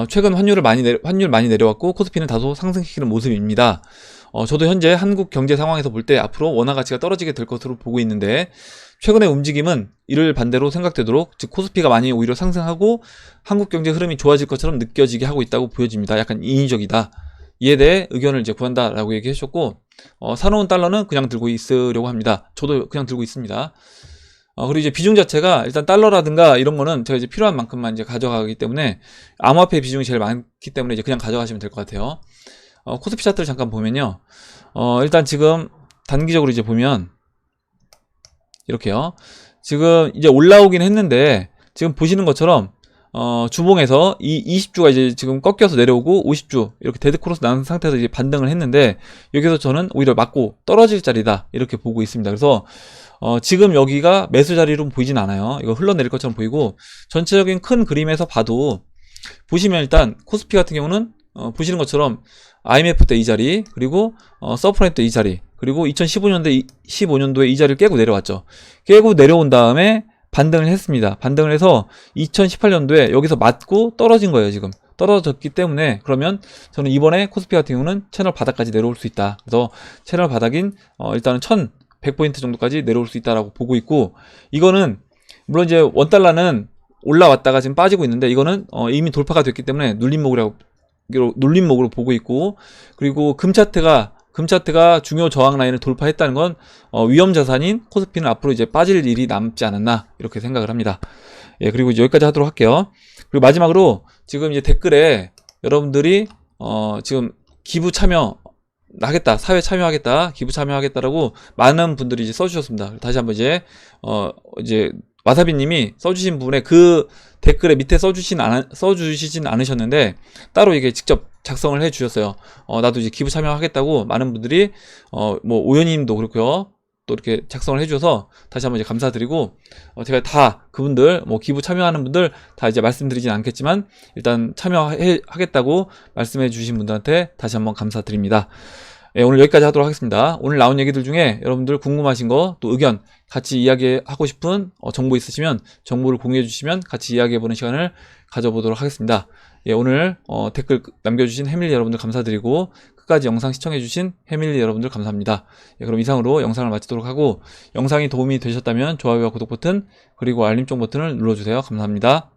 최근 환율 많이 내려왔고 코스피는 다소 상승시키는 모습입니다. 저도 현재 한국 경제 상황에서 볼 때 앞으로 원화 가치가 떨어지게 될 것으로 보고 있는데 최근의 움직임은 이를 반대로 생각되도록 즉 코스피가 많이 오히려 상승하고 한국 경제 흐름이 좋아질 것처럼 느껴지게 하고 있다고 보여집니다. 약간 인위적이다. 이에 대해 의견을 이제 구한다라고 얘기해 주셨고 사놓은 달러는 그냥 들고 있으려고 합니다. 저도 그냥 들고 있습니다. 그리고 이제 비중 자체가 일단 달러라든가 이런 거는 제가 이제 필요한 만큼만 이제 가져가기 때문에 암호화폐 비중이 제일 많기 때문에 이제 그냥 가져가시면 될 것 같아요. 코스피 차트를 잠깐 보면요. 일단 지금 단기적으로 이제 보면 이렇게요. 지금 이제 올라오긴 했는데 지금 보시는 것처럼 주봉에서 이 20주가 이제 지금 꺾여서 내려오고 50주 이렇게 데드크로스 나는 상태에서 이제 반등을 했는데 여기서 저는 오히려 맞고 떨어질 자리다 이렇게 보고 있습니다. 그래서 지금 여기가 매수 자리로 보이진 않아요. 이거 흘러내릴 것처럼 보이고 전체적인 큰 그림에서 봐도 보시면 일단 코스피 같은 경우는 보시는 것처럼 IMF 때 이 자리 그리고 서프라임 때 이 자리 그리고 2015년도에 이 자리를 깨고 내려왔죠. 깨고 내려온 다음에 반등을 했습니다. 반등을 해서 2018년도에 여기서 맞고 떨어진 거예요. 지금 떨어졌기 때문에 그러면 저는 이번에 코스피 같은 경우는 채널 바닥까지 내려올 수 있다. 그래서 채널 바닥인 일단은 1100포인트 정도까지 내려올 수 있다라고 보고 있고 이거는 물론 이제 원달러는 올라왔다가 지금 빠지고 있는데 이거는 이미 돌파가 됐기 때문에 눌림목이라고 눌림목으로 보고 있고, 그리고 금차트가 중요 저항 라인을 돌파했다는 건 위험 자산인 코스피는 앞으로 이제 빠질 일이 남지 않았나 이렇게 생각을 합니다. 예, 그리고 이제 여기까지 하도록 할게요. 그리고 마지막으로 지금 이제 댓글에 여러분들이 지금 기부 참여 하겠다, 사회 참여하겠다, 기부 참여하겠다라고 많은 분들이 이제 써주셨습니다. 다시 한번 이제 와사비님이 써주신 부분에 그 댓글에 밑에 써주시진 않으셨는데 따로 이게 직접 작성을 해주셨어요. 나도 이제 기부 참여하겠다고 많은 분들이 뭐 오연님도 그렇고요. 또 이렇게 작성을 해주셔서 다시 한번 이제 감사드리고, 제가 다 그분들 뭐 기부 참여하는 분들 다 이제 말씀드리진 않겠지만 일단 참여하겠다고 말씀해 주신 분들한테 다시 한번 감사드립니다. 예, 오늘 여기까지 하도록 하겠습니다. 오늘 나온 얘기들 중에 여러분들 궁금하신 거, 또 의견, 같이 이야기하고 싶은 정보 있으시면 정보를 공유해 주시면 같이 이야기해보는 시간을 가져보도록 하겠습니다. 예, 오늘 댓글 남겨주신 해밀리 여러분들 감사드리고, 끝까지 영상 시청해주신 해밀리 여러분들 감사합니다. 예, 그럼 이상으로 영상을 마치도록 하고, 영상이 도움이 되셨다면 좋아요와 구독 버튼, 그리고 알림종 버튼을 눌러주세요. 감사합니다.